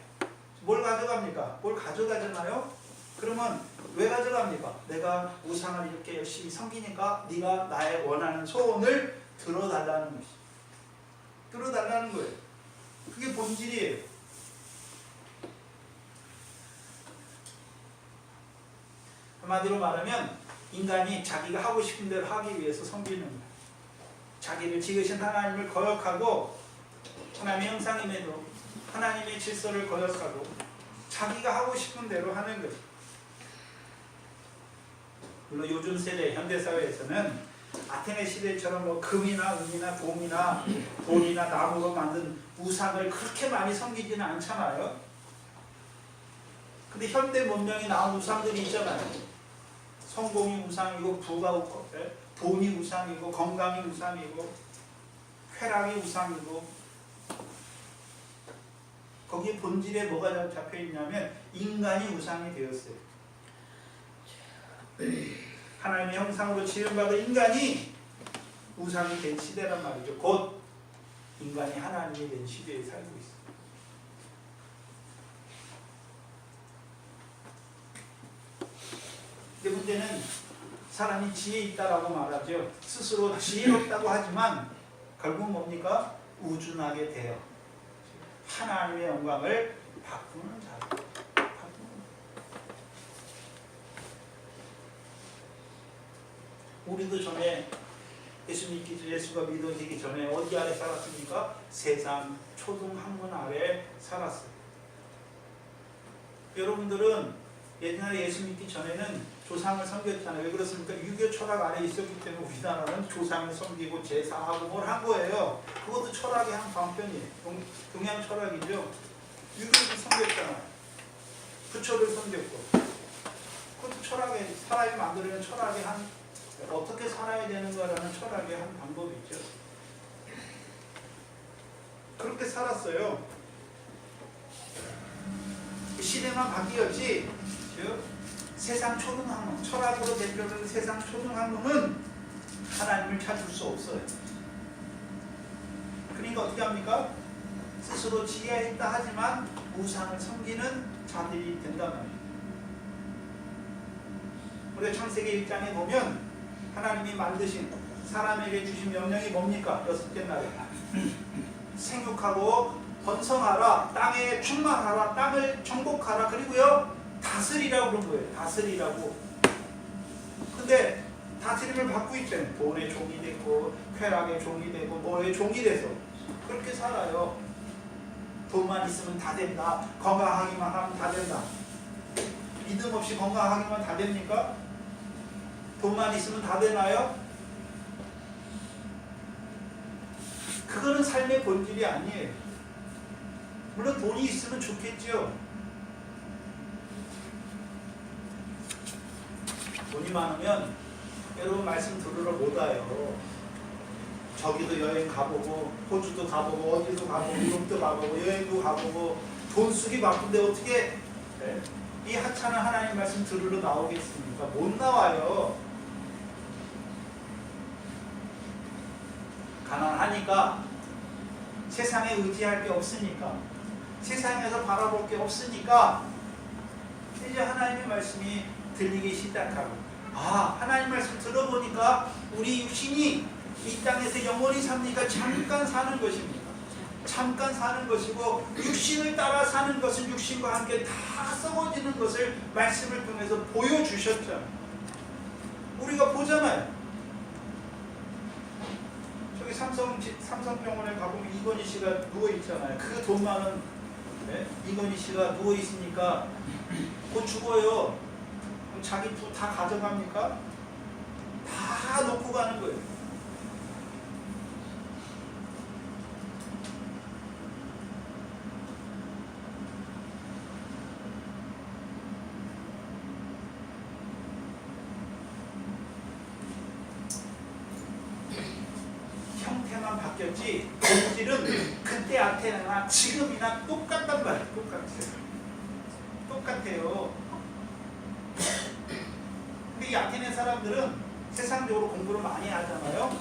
뭘 가져갑니까? 뭘 가져가잖아요? 그러면 왜 가져갑니까? 내가 우상을 이렇게 열심히 섬기니까 네가 나의 원하는 소원을 들어달라는 것이죠. 들어달라는 거예요. 그게 본질이에요. 한마디로 말하면 인간이 자기가 하고 싶은 대로 하기 위해서 섬기는 거예요. 자기를 지으신 하나님을 거역하고 하나님의 형상임에도 하나님의 질서를 거역하고 자기가 하고 싶은 대로 하는 거예요. 물론 요즘 세대 현대사회에서는 아테네 시대처럼 뭐 금이나 은이나 동이나 돌이나 나무로 만든 우상을 그렇게 많이 섬기지는 않잖아요. 근데 현대 문명이 나온 우상들이 있잖아요. 성공이 우상이고 부가 돈이 우상이고 건강이 우상이고 쾌락이 우상이고 거기에 본질에 뭐가 잡혀있냐면 인간이 우상이 되었어요. 하나님의 형상으로 지음받은 인간이 우상이 된 시대란 말이죠. 곧 인간이 하나님이 된 시대에 살고 있어요. 근데 문제는 사람이 지혜 있다라고 말하죠. 스스로 지혜롭다고 하지만 결국 뭡니까? 우준하게 돼요. 하나님의 영광을 바꾸는 자. 우리도 전에 예수가 믿어지기 전에 어디 아래 살았습니까? 세상 초등학문 아래 살았어요. 여러분들은 옛날에 예수 믿기 전에는 조상을 섬겼잖아요. 왜 그렇습니까? 유교 철학 아래 있었기 때문에 우리나라는 조상을 섬기고 제사하고 뭘 한 거예요. 그것도 철학의 한 방편이에요. 동양 철학이죠. 유교를 섬겼잖아요. 부처를 섬겼고. 그것도 철학의, 사람이 만들어낸 철학의 한, 어떻게 살아야 되는 거라는 철학의 한 방법이 있죠. 그렇게 살았어요. 시대만 바뀌었지, 세상 초등학문, 철학으로 대표되는 세상 초등학문은 하나님을 찾을 수 없어요. 그러니까 어떻게 합니까? 스스로 지혜했다 하지만 우상을 섬기는 자들이 된단 말이에요. 우리가 창세기 1장에 보면 하나님이 만드신 사람에게 주신 명령이 뭡니까? 6째 날에 생육하고 번성하라, 땅에 충만하라, 땅을 정복하라, 그리고요 다스리라고 그런 거예요. 다스리라고. 근데 다스림을 받고 있잖아요. 돈의 종이 됐고 쾌락의 종이 되고 뭐의 종이 돼서 그렇게 살아요. 돈만 있으면 다 된다. 건강하기만 하면 다 된다. 믿음 없이 건강하기만 다 됩니까? 돈만 있으면 다 되나요? 그거는 삶의 본질이 아니에요. 물론 돈이 있으면 좋겠죠. 돈이 많으면 여러분 말씀 들으러 못 와요. 저기도 여행 가보고 호주도 가보고 어디도 가보고 유럽도 가보고 여행도 가보고 돈 쓰기 바쁜데 어떻게 이 하찮은 하나님 말씀 들으러 나오겠습니까? 못 나와요. 가난하니까 세상에 의지할 게 없으니까 세상에서 바라볼 게 없으니까 이제 하나님의 말씀이 들리기 시작하고 하나님 말씀 들어보니까 우리 육신이 이 땅에서 영원히 삽니까? 잠깐 사는 것입니다. 잠깐 사는 것이고 육신을 따라 사는 것은 육신과 함께 다 썩어지는 것을 말씀을 통해서 보여주셨잖아요. 우리가 보잖아요. 저기 삼성병원에 가보면 이건희 씨가 누워있잖아요. 그 돈 많은 이건희 씨가 누워있으니까 곧 죽어요. 그럼 자기 부 다 가져갑니까? 다 놓고 가는 거예요. 형태만 바뀌었지 본질은 그때 아테네나 지금이나 똑같단 말이에요. 똑같아요. 근데 이 아테네 사람들은 세상적으로 공부를 많이 하잖아요.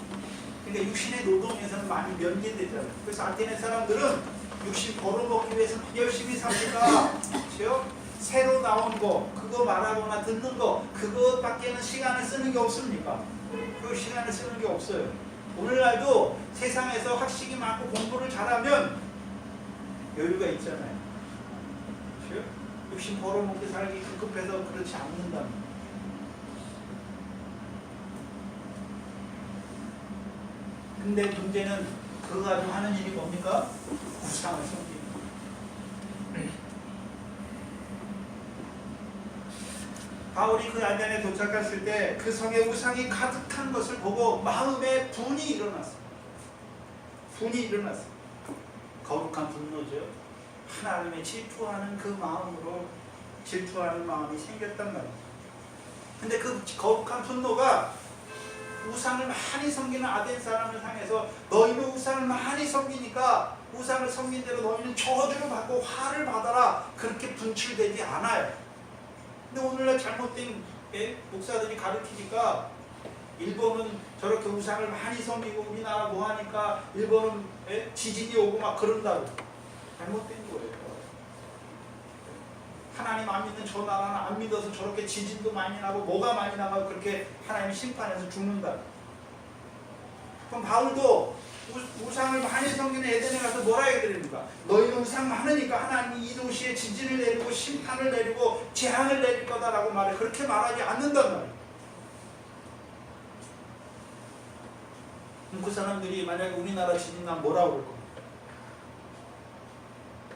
그러니까 육신의 노동에서는 많이 면제되잖아요. 그래서 아테네 사람들은 육신 벌어먹기 위해서 열심히 삽니까? 그렇죠? 새로 나온 거 그거 말하거나 듣는 거 그것밖에는 시간을 쓰는 게 없습니까? 그 시간을 쓰는 게 없어요. 오늘날도 세상에서 학식이 많고 공부를 잘하면 여유가 있잖아요. 그렇죠? 육신 벌어먹기 살기 급급해서 그렇지 않는답니다. 근데 문제는 그거 가지고 하는 일이 뭡니까? 우상을 섬기는 거예요. 바울이 그 아덴에 도착했을 때 그 성에 우상이 가득한 것을 보고 마음에 분이 일어났어요. 분이 일어났어요. 거룩한 분노죠. 하나님의 질투하는 그 마음으로 질투하는 마음이 생겼단 말이에요. 근데 그 거룩한 분노가 우상을 많이 섬기는 아덴 사람을 향해서 너희는 우상을 많이 섬기니까 우상을 섬긴 대로 너희는 저주를 받고 화를 받아라 그렇게 분출되지 않아요. 근데 오늘날 잘못된 목사들이 가르치니까 일본은 저렇게 우상을 많이 섬기고 우리나라 뭐하니까 일본은 지진이 오고 막 그런다고. 잘못된 거예요. 하나님 안 믿는 저 나라는 안 믿어서 저렇게 지진도 많이 나고 뭐가 많이 나고 그렇게 하나님 심판해서 죽는다. 그럼 바울도 우상을 많이 섬기는 에덴에 가서 뭐라 해야 됩니까? 너희는 우상 많으니까 하나님이 이 도시에 지진을 내리고 심판을 내리고 재앙을 내릴 거다라고 말해. 그렇게 말하지 않는단 말이에요. 그럼 그 사람들이 만약에 우리나라 지진 나면 뭐라고 그럴 겁니까?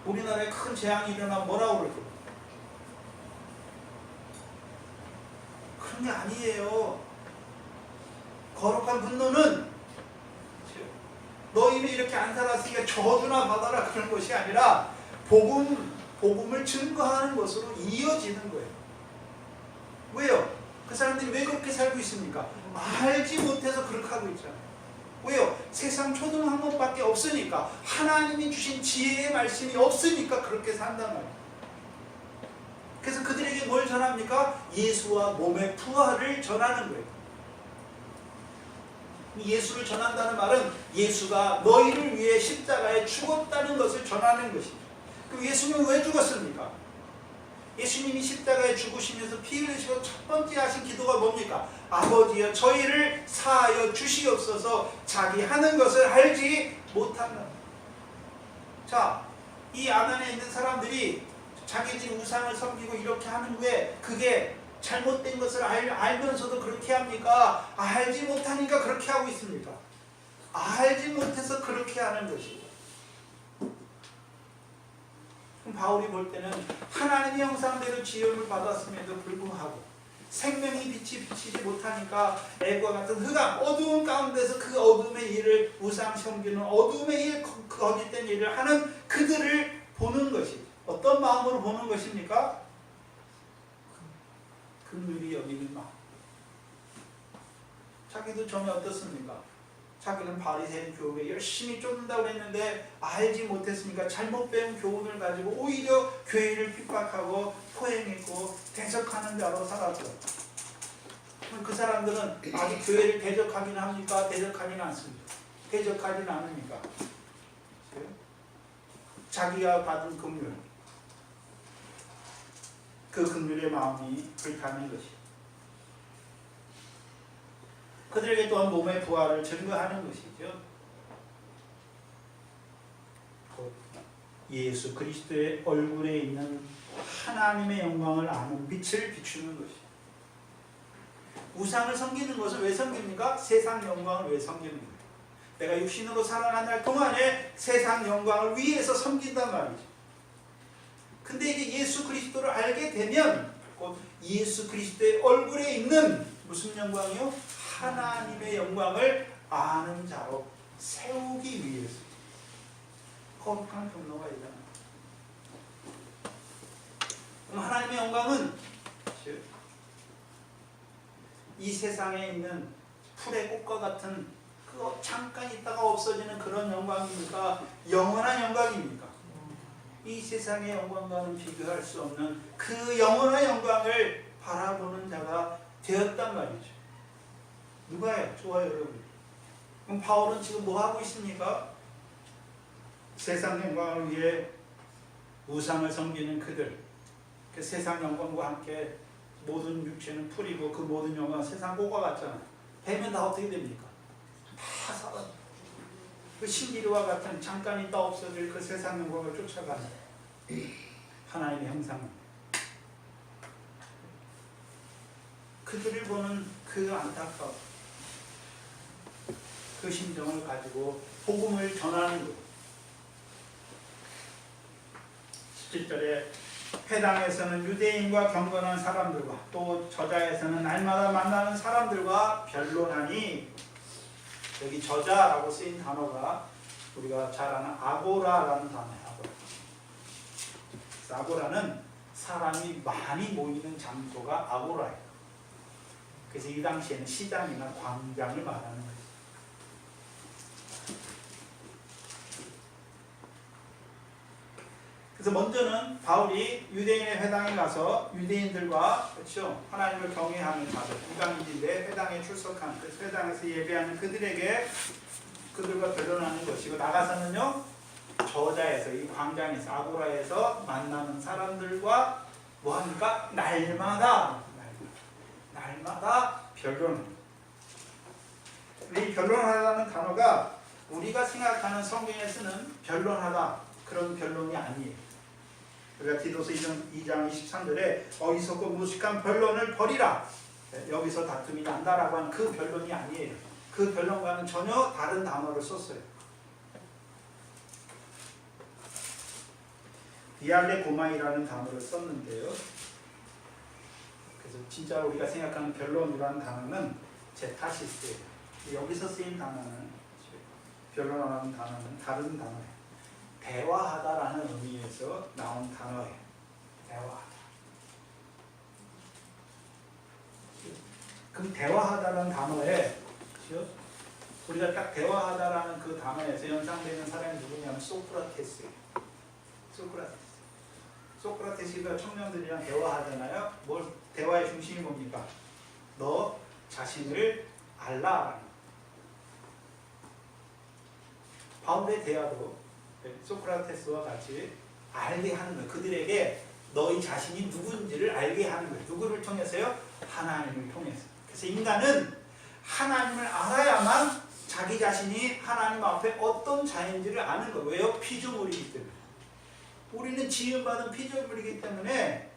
우리나라에 큰 재앙이 일어나면 뭐라고 그럴 겁니까? 그런 게 아니에요. 거룩한 분노는 너희는 이렇게 안 살았으니까 저주나 받아라 그런 것이 아니라 복음을 증거하는 것으로 이어지는 거예요. 왜요? 그 사람들이 왜 그렇게 살고 있습니까? 알지 못해서 그렇게 하고 있잖아요. 왜요? 세상 초등학문밖에 없으니까 하나님이 주신 지혜의 말씀이 없으니까 그렇게 산단 말이에요. 그래서 그들에게 뭘 전합니까? 예수와 몸의 부활을 전하는 거예요. 예수를 전한다는 말은 예수가 너희를 위해 십자가에 죽었다는 것을 전하는 것이죠. 그럼 예수님은 왜 죽었습니까? 예수님이 십자가에 죽으시면서 피 흘리시고 첫 번째 하신 기도가 뭡니까? 아버지여 저희를 사하여 주시옵소서. 자기 하는 것을 알지 못한다. 자, 이 아덴에 있는 사람들이 자기들이 우상을 섬기고 이렇게 하는 후에 그게 잘못된 것을 알면서도 그렇게 합니까? 알지 못하니까 그렇게 하고 있습니까? 알지 못해서 그렇게 하는 것이고. 그럼 바울이 볼 때는 하나님의 형상대로 지음을 받았음에도 불구하고 생명의 빛이 비치지 못하니까 애과 같은 흑암, 어두운 가운데서 그 어둠의 일을 우상 섬기는 어둠의 일, 거짓된 일을 하는 그들을 보는 것이 어떤 마음으로 보는 것입니까? 긍휼히 여기는 마음. 자기도 전에 어떻습니까? 자기는 바리새인 교육에 열심히 쫓는다고 했는데 알지 못했으니까 잘못 배운 교훈을 가지고 오히려 교회를 핍박하고 포행했고 대적하는 자로 살았죠. 그럼 그 사람들은 아직 교회를 대적하긴 합니까? 대적하진 않습니다. 대적하진 않으니까 자기가 받은 긍휼, 그 긍휼의 마음이 불타는 것이 그들에게 또한 몸의 부활을 증거하는 것이죠. 곧 예수 그리스도의 얼굴에 있는 하나님의 영광을 아는 빛을 비추는 것이. 우상을 섬기는 것은 왜 섬깁니까? 세상 영광을 왜 섬기는 거예요? 내가 육신으로 살아난 날 동안에 세상 영광을 위해서 섬긴단 말이죠. 근데 이제 예수 그리스도를 알게 되면 곧 예수 그리스도의 얼굴에 있는 무슨 영광이요? 하나님의 영광을 아는 자로 세우기 위해서. 거룩한 경로가 있잖아요. 그럼 하나님의 영광은 이 세상에 있는 풀의 꽃과 같은 그 잠깐 있다가 없어지는 그런 영광입니까? 영원한 영광입니까? 이 세상의 영광과는 비교할 수 없는 그 영원한 영광을 바라보는 자가 되었단 말이죠. 누가요? 좋아요, 여러분. 그럼 바울은 지금 뭐 하고 있습니까? 세상 영광을 위해 우상을 섬기는 그들, 그 세상 영광과 함께 모든 육체는 풀이고 그 모든 영광은 세상 꽃과 같잖아요. 되면 다 어떻게 됩니까? 다 사라져. 그 신비로와 같은 잠깐 있다 없어질 그 세상 영광을 쫓아가는 하나님의 형상입니다. 그들을 보는 그 안타까움, 그 심정을 가지고 복음을 전하는 것. 17절에 회당에서는 유대인과 경건한 사람들과 또 저자에서는 날마다 만나는 사람들과 변론하니, 여기 저자라고 쓰인 단어가 우리가 잘 아는 아고라라는 단어예요. 아고라는 사람이 많이 모이는 장소가 아고라예요. 그래서 이 당시에는 시장이나 광장을 말하는 거예요. 그래서 먼저는 바울이 유대인의 회당에 가서 유대인들과 그렇죠, 하나님을 경외하는 자들, 이방인인데 회당에 출석한, 그 회당에서 예배하는 그들에게 그들과 변론하는 것이고, 나가서는요 저자에서, 이 광장에서, 아고라에서 만나는 사람들과 뭐합니까? 날마다 변론합니다. 이 변론하다는 단어가 우리가 생각하는 성경에 쓰는 변론하다, 그런 변론이 아니에요. 우리가 디도서 2장 23절에 어리석고 무식한 변론을 버리라, 여기서 다툼이 난다라고 하는 그 변론이 아니에요. 그 변론과는 전혀 다른 단어를 썼어요. 디알레고마이라는 단어를 썼는데요. 그래서 진짜 우리가 생각하는 변론이라는 단어는 제타시스예요. 여기서 쓰인 단어는, 변론하는 단어는 다른 단어예요. 대화하다라는 의미에서 나온 단어예요. 대화하다. 그럼 대화하다라는 단어에 우리가 딱 대화하다라는 그 단어에서 연상되는 사람이 누구냐면 소크라테스예요. 소크라테스가 청년들이랑 대화하잖아요. 뭘, 대화의 중심이 뭡니까? 너 자신을 알라. 바울의 대화도 소크라테스와 같이 알게 하는 거예요. 그들에게 너희 자신이 누군지를 알게 하는 거예요. 누구를 통해서요? 하나님을 통해서. 그래서 인간은 하나님을 알아야만 자기 자신이 하나님 앞에 어떤 자인지를 아는 거예요. 왜요? 피조물이기 때문에. 우리는 지음받은 피조물이기 때문에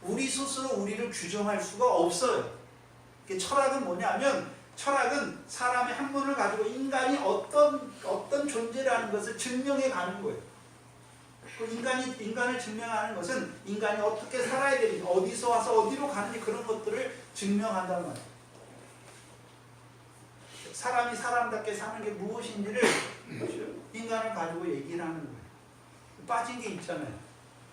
우리 스스로 우리를 규정할 수가 없어요. 철학은 뭐냐면, 철학은 사람의 학문을 가지고 인간이 어떤 존재라는 것을 증명해 가는 거예요. 인간을 증명하는 것은 인간이 어떻게 살아야 되는지, 어디서 와서 어디로 가는지, 그런 것들을 증명한다는 말이에요. 사람이 사람답게 사는 게 무엇인지를 인간을 가지고 얘기를 하는 거예요. 빠진 게 있잖아요.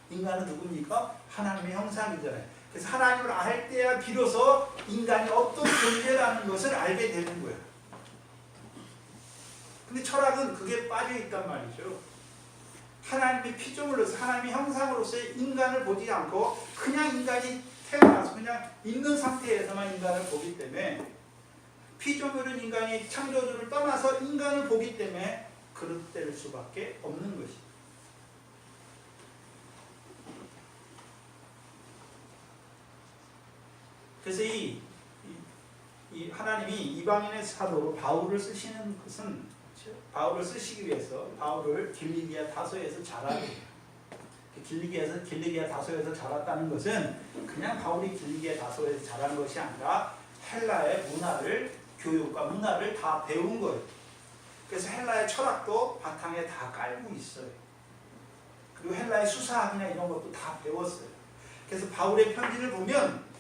인간은 누굽니까? 하나님의 형상이잖아요. 그래서 하나님을 알 때야 비로소 인간이 어떤 존재라는 것을 알게 되는 거예요. 근데 철학은 그게 빠져 있단 말이죠. 하나님의 피조물로서 하나님의 형상으로서의 인간을 보지 않고 그냥 인간이 태어나서 그냥 있는 상태에서만 인간을 보기 때문에 피조물은 인간이 창조주를 떠나서 인간을 보기 때문에 그릇될 수밖에 없는 것이죠. 그래서 이 하나님이 이방인의 사도 바울을 쓰시는 것은 바울을 쓰시기 위해서 바울을 길리기아 다소에서 자라게 길리기아 다소에서 자랐다는 것은 그냥 바울이 길리기아 다소에서 자란 것이 아니라 헬라의 문화를 교육과 문화를 다 배운 거예요. 그래서 헬라의 철학도 바탕에 다 깔고 있어요. 그리고 헬라의 수사학이나 이런 것도 다 배웠어요. 그래서 바울의 편지를 보면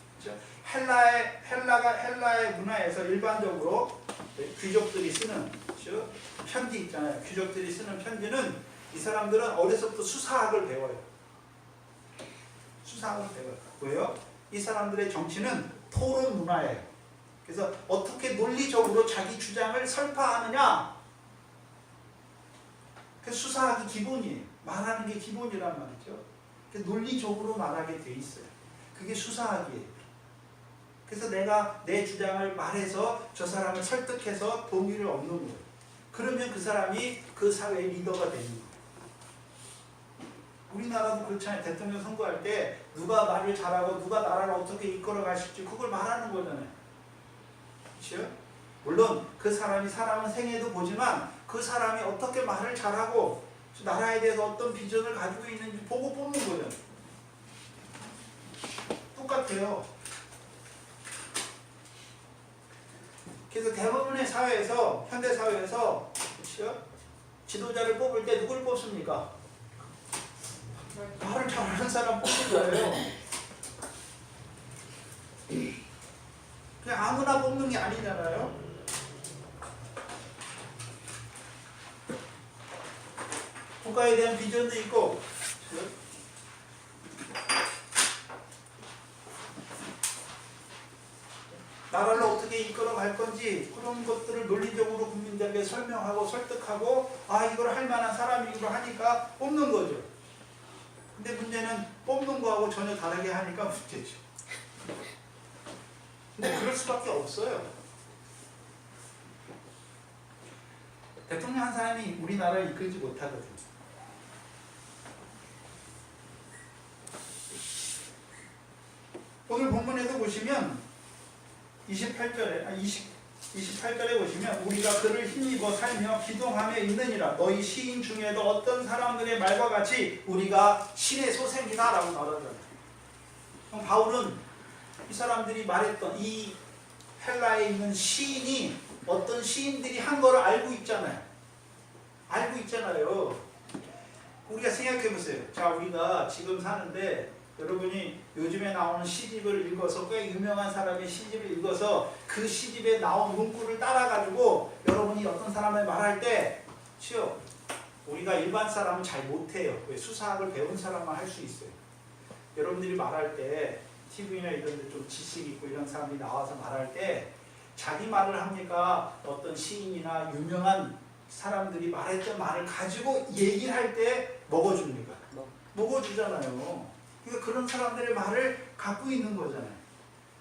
헬라의 문화에서 일반적으로 귀족들이 쓰는 편지 있잖아요. 귀족들이 쓰는 편지는 이 사람들은 어려서부터 수사학을 배워요. 수사학을 배워요. 왜요? 이 사람들의 정치는 토론 문화예요. 그래서 어떻게 논리적으로 자기 주장을 설파하느냐. 그래서 수사학이 기본이에요. 말하는 게 기본이란 말이죠. 그래서 논리적으로 말하게 돼 있어요. 그게 수사학이에요. 그래서 내가 내 주장을 말해서 저 사람을 설득해서 동의를 얻는 거예요. 그러면 그 사람이 그 사회의 리더가 되는 거예요. 우리나라도 그렇잖아요. 대통령 선거할 때 누가 말을 잘하고 누가 나라를 어떻게 이끌어 가실지 그걸 말하는 거잖아요. 그렇죠? 물론 그 사람은 생애도 보지만 그 사람이 어떻게 말을 잘하고 나라에 대해서 어떤 비전을 가지고 있는지 보고 뽑는 거잖아요. 똑같아요. 그래서 대부분의 사회에서, 현대 사회에서, 그렇죠? 지도자를 뽑을 때 누굴 뽑습니까? 말을 잘하는 사람 뽑는 거예요. 그냥 아무나 뽑는 게 아니잖아요. 국가에 대한 비전도 있고, 그렇죠? 나라를 어떻게 이끌어 갈 건지 그런 것들을 논리적으로 국민들에게 설명하고 설득하고 이걸 할 만한 사람이기로 하니까 뽑는 거죠. 근데 문제는 뽑는 거하고 전혀 다르게 하니까 문제죠. 근데 그럴 수밖에 없어요. 대통령 한 사람이 우리나라를 이끌지 못하거든요. 오늘 본문에도 보시면 28절에 보시면 우리가 그를 힘입어 살며 기동하며 있느니라. 너희 시인 중에도 어떤 사람들의 말과 같이 우리가 신의 소생이다 라고 말하잖아요. 그럼 바울은 이 사람들이 말했던 이 헬라에 있는 시인이 어떤 시인들이 한 거를 알고 있잖아요. 우리가 생각해 보세요. 자, 우리가 지금 사는데 여러분이 요즘에 나오는 시집을 읽어서 꽤 유명한 사람의 시집을 읽어서 그 시집에 나온 문구를 따라가지고 여러분이 어떤 사람을 말할 때 우리가 일반 사람은 잘 못해요. 왜? 수사학을 배운 사람만 할 수 있어요. 여러분들이 말할 때 TV나 이런 데 좀 지식 있고 이런 사람이 나와서 말할 때 자기 말을 합니까? 어떤 시인이나 유명한 사람들이 말했던 말을 가지고 얘기할 때 먹어줍니까? 먹어주잖아요. 그러니까 그런 사람들의 말을 갖고 있는 거잖아요.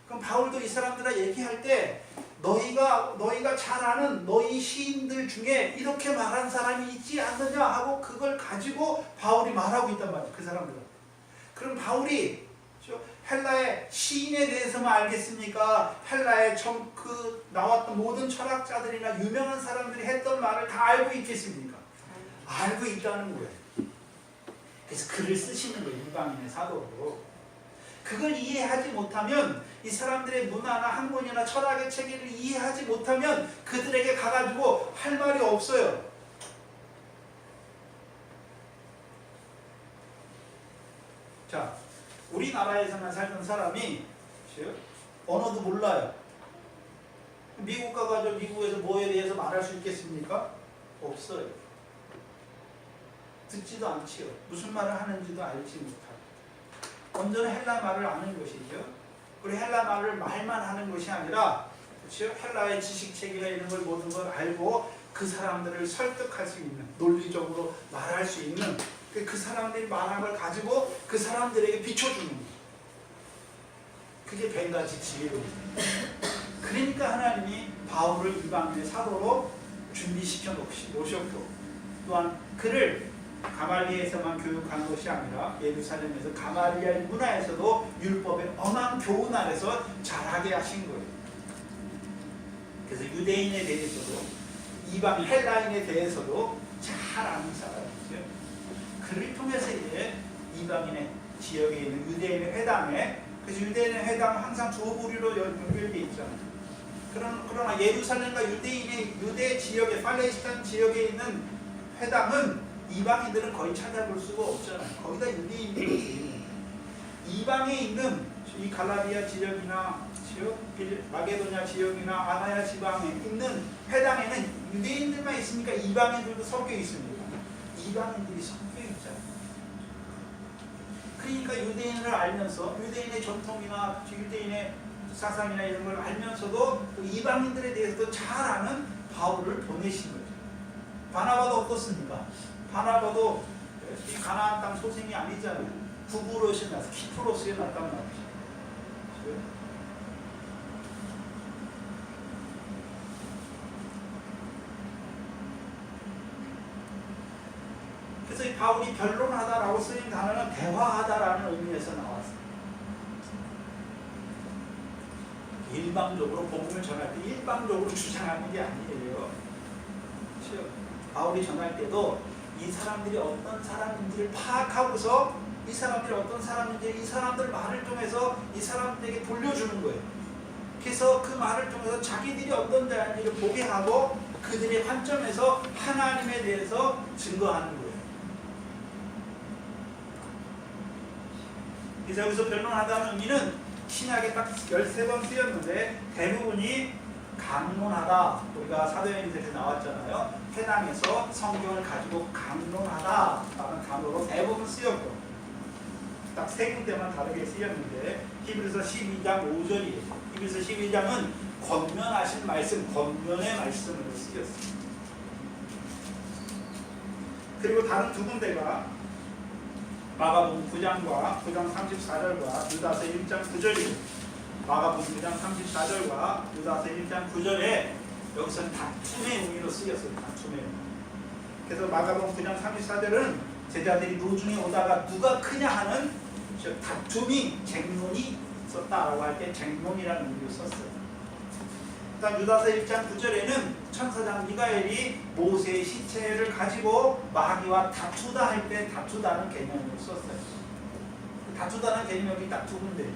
그럼 바울도 이 사람들과 얘기할 때 너희가 잘 아는 너희 시인들 중에 이렇게 말한 사람이 있지 않느냐 하고 그걸 가지고 바울이 말하고 있단 말이에요. 그 사람들은. 그럼 바울이 헬라의 시인에 대해서만 알겠습니까? 헬라의 나왔던 모든 철학자들이나 유명한 사람들이 했던 말을 다 알고 있겠습니까? 알고 있다는 거예요. 그래서 글을 쓰시는 거예요. 이방인의 사도로. 그걸 이해하지 못하면 이 사람들의 문화나 학문이나 철학의 체계를 이해하지 못하면 그들에게 가가지고 할 말이 없어요. 자, 우리나라에서만 살던 사람이 언어도 몰라요. 미국 가가지고 미국에서 뭐에 대해서 말할 수 있겠습니까? 없어요. 듣지도 않지요. 무슨 말을 하는지도 알지 못하고. 온전히 헬라 말을 아는 것이죠. 그리고 헬라 말을 말만 하는 것이 아니라, 그렇죠? 헬라의 지식 체계가 이런 걸 모든 걸 알고 그 사람들을 설득할 수 있는, 논리적으로 말할 수 있는, 그 사람들이 말한 걸 가지고 그 사람들에게 비춰주는 거예요. 그게 벤가지 지혜로입니다. 그러니까 하나님이 바울을 이방인의 사도로 준비시켜 놓으셨고, 또한 그를 가말리엘에서만 교육한 것이 아니라 예루살렘에서 가말리엘 문화에서도 율법의 엄한 교훈 아래서 자라게 하신 거예요. 그래서 유대인에 대해서도 이방 헬라인에 대해서도 잘 아는 사람이죠. 그를 통해서 이제 이방인의 지역에 있는 유대인의 회당에, 그래서 유대인의 회당은 항상 두 부류로 연결되어 있잖아요. 그러나 예루살렘과 유대 지역에, 팔레스타인 지역에 있는 회당은 이방인들은 거의 찾아볼 수가 없잖아요. 거기다 유대인들이 있는, 이방에 있는 이 갈라디아 지역이나 마게도냐 지역이나 아나야 지방에 있는 회당에는 유대인들만 있으니까 이방인들도 섞여 있습니다. 이방인들이 섞여 있잖아요. 그러니까 유대인을 알면서 유대인의 전통이나 유대인의 사상이나 이런 걸 알면서도 그 이방인들에 대해서도 잘 아는 바울을 보내신 거죠. 바나바도 어떻습니까? 바나바도 이 가나안 땅 소생이 아니잖아요. 구브로스에 나서 키프로스에 났단 말이죠. 그래서 이 바울이 변론하다라고 쓰인 단어는 대화하다라는 의미에서 나왔어요. 일방적으로 복음을 전할 때 일방적으로 주장하는 게 아니에요. 그렇죠? 바울이 전할 때도 이 사람들이 어떤 사람인지를 파악하고서 이 사람들이 어떤 사람인지 이 사람들 말을 통해서 이 사람들에게 돌려주는 거예요. 그래서 그 말을 통해서 자기들이 어떤 자인지를 보게 하고 그들의 관점에서 하나님에 대해서 증거하는 거예요. 그래서 여기서 변론하다는 의미는 신약에 딱 13번 쓰였는데 대부분이 강론하다, 우리가 사도행전에서 나왔잖아요. 회당에서 성경을 가지고 강론하다라는 단어로 대부분 쓰였고, 딱 세 군데만 다르게 쓰였는데 히브리서 12장 5절이에요. 히브리서 12장은 권면하신 말씀, 권면의 말씀으로 쓰였어요. 그리고 다른 두 군데가 마가복음 9장과 9장 34절과 유다서 1장 9절이에요. 마가복음 9장 34절과 유다서 1장 9절에 여기서는 다툼의 의미로 쓰였어요. 다툼의 의미. 그래서 마가복음 9장 34절은 제자들이 노중에 오다가 누가 크냐 하는 다툼이, 쟁론이 있었다라고 할 때 쟁론이라는 의미로 썼어요. 일단 유다서 1장 9절에는 천사장 미가엘이 모세의 시체를 가지고 마귀와 다투다 할 때 다투다는 개념으로 썼어요. 다투다는 개념이 여기 딱 두 군데.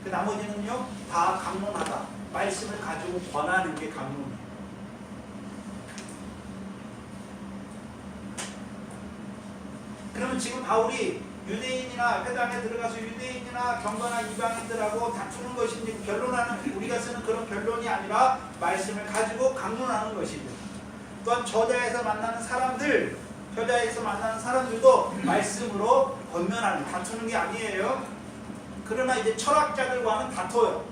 그 나머지는요 다 강론하다, 말씀을 가지고 권하는 게 강론이에요. 그러면 지금 바울이 유대인이나 회당에 들어가서 유대인이나 경건한 이방인들하고 다투는 것인지 변론하는, 우리가 쓰는 그런 변론이 아니라 말씀을 가지고 강론하는 것이죠. 또한 저자에서 만나는 사람들도 말씀으로 권면하는, 다투는 게 아니에요. 그러나 이제 철학자들과는 다퉈요.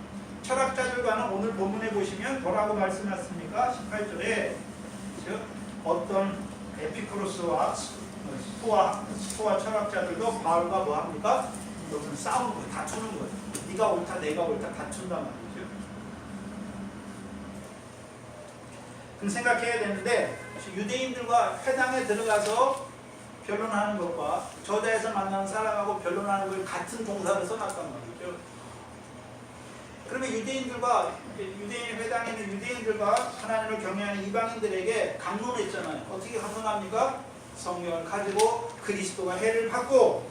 철학자들과는 오늘 본문에 보시면 뭐라고 말씀하셨습니까? 18절에 어떤 에피쿠로스와 스토아 철학자들도 바울과 뭐 합니까? 여기서 싸우는 거예요. 다투는 거예요. 네가 옳다, 내가 옳다, 다툰단 말이죠. 그럼 생각해야 되는데, 유대인들과 회당에 들어가서 변론하는 것과 저자에서 만나는 사람하고 변론하는 걸 같은 동사를 써놨단 말이죠. 그러면 유대인 회당에 있는 유대인들과 하나님을 경외하는 이방인들에게 강론했잖아요. 어떻게 강론합니까? 성령을 가지고 그리스도가 해를 받고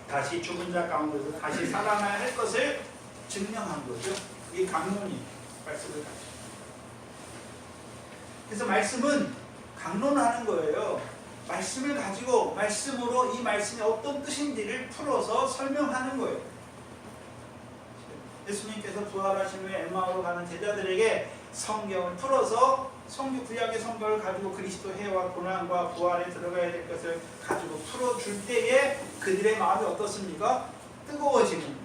다시 죽은 자 가운데서 다시 살아나야 할 것을 증명한 거죠. 이게 강론이에요. 말씀을 가지고. 그래서 말씀은 강론하는 거예요. 말씀을 가지고 말씀으로 이 말씀이 어떤 뜻인지를 풀어서 설명하는 거예요. 예수님께서 부활하신 후에 엠마오로 가는 제자들에게 성경을 풀어서 성교 구약의 성결을 가지고 그리스도 해와 고난과 부활에 들어가야 될 것을 가지고 풀어줄 때에 그들의 마음이 어떻습니까? 뜨거워지는 거예요.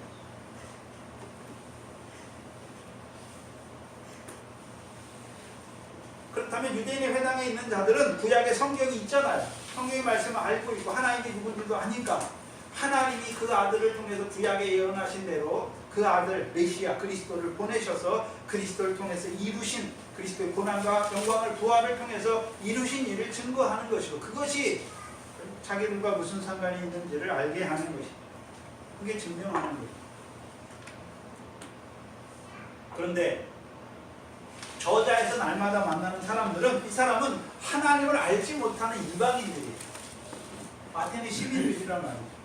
그렇다면 유대인의 회당에 있는 자들은 구약의 성경이 있잖아요. 성경의 말씀을 알고 있고 하나님이 누군지도 아니까 하나님이 그 아들을 통해서 구약에 예언하신 대로 그 아들 메시아 그리스도를 보내셔서 그리스도를 통해서 이루신 그리스도의 고난과 영광을 부활을 통해서 이루신 일을 증거하는 것이고 그것이 자기들과 무슨 상관이 있는지를 알게 하는 것입니다. 그게 증명하는 거예요. 그런데 저자에서 날마다 만나는 사람들은 이 사람은 하나님을 알지 못하는 이방인들이에요. 아테네 시민들이란 말이에요.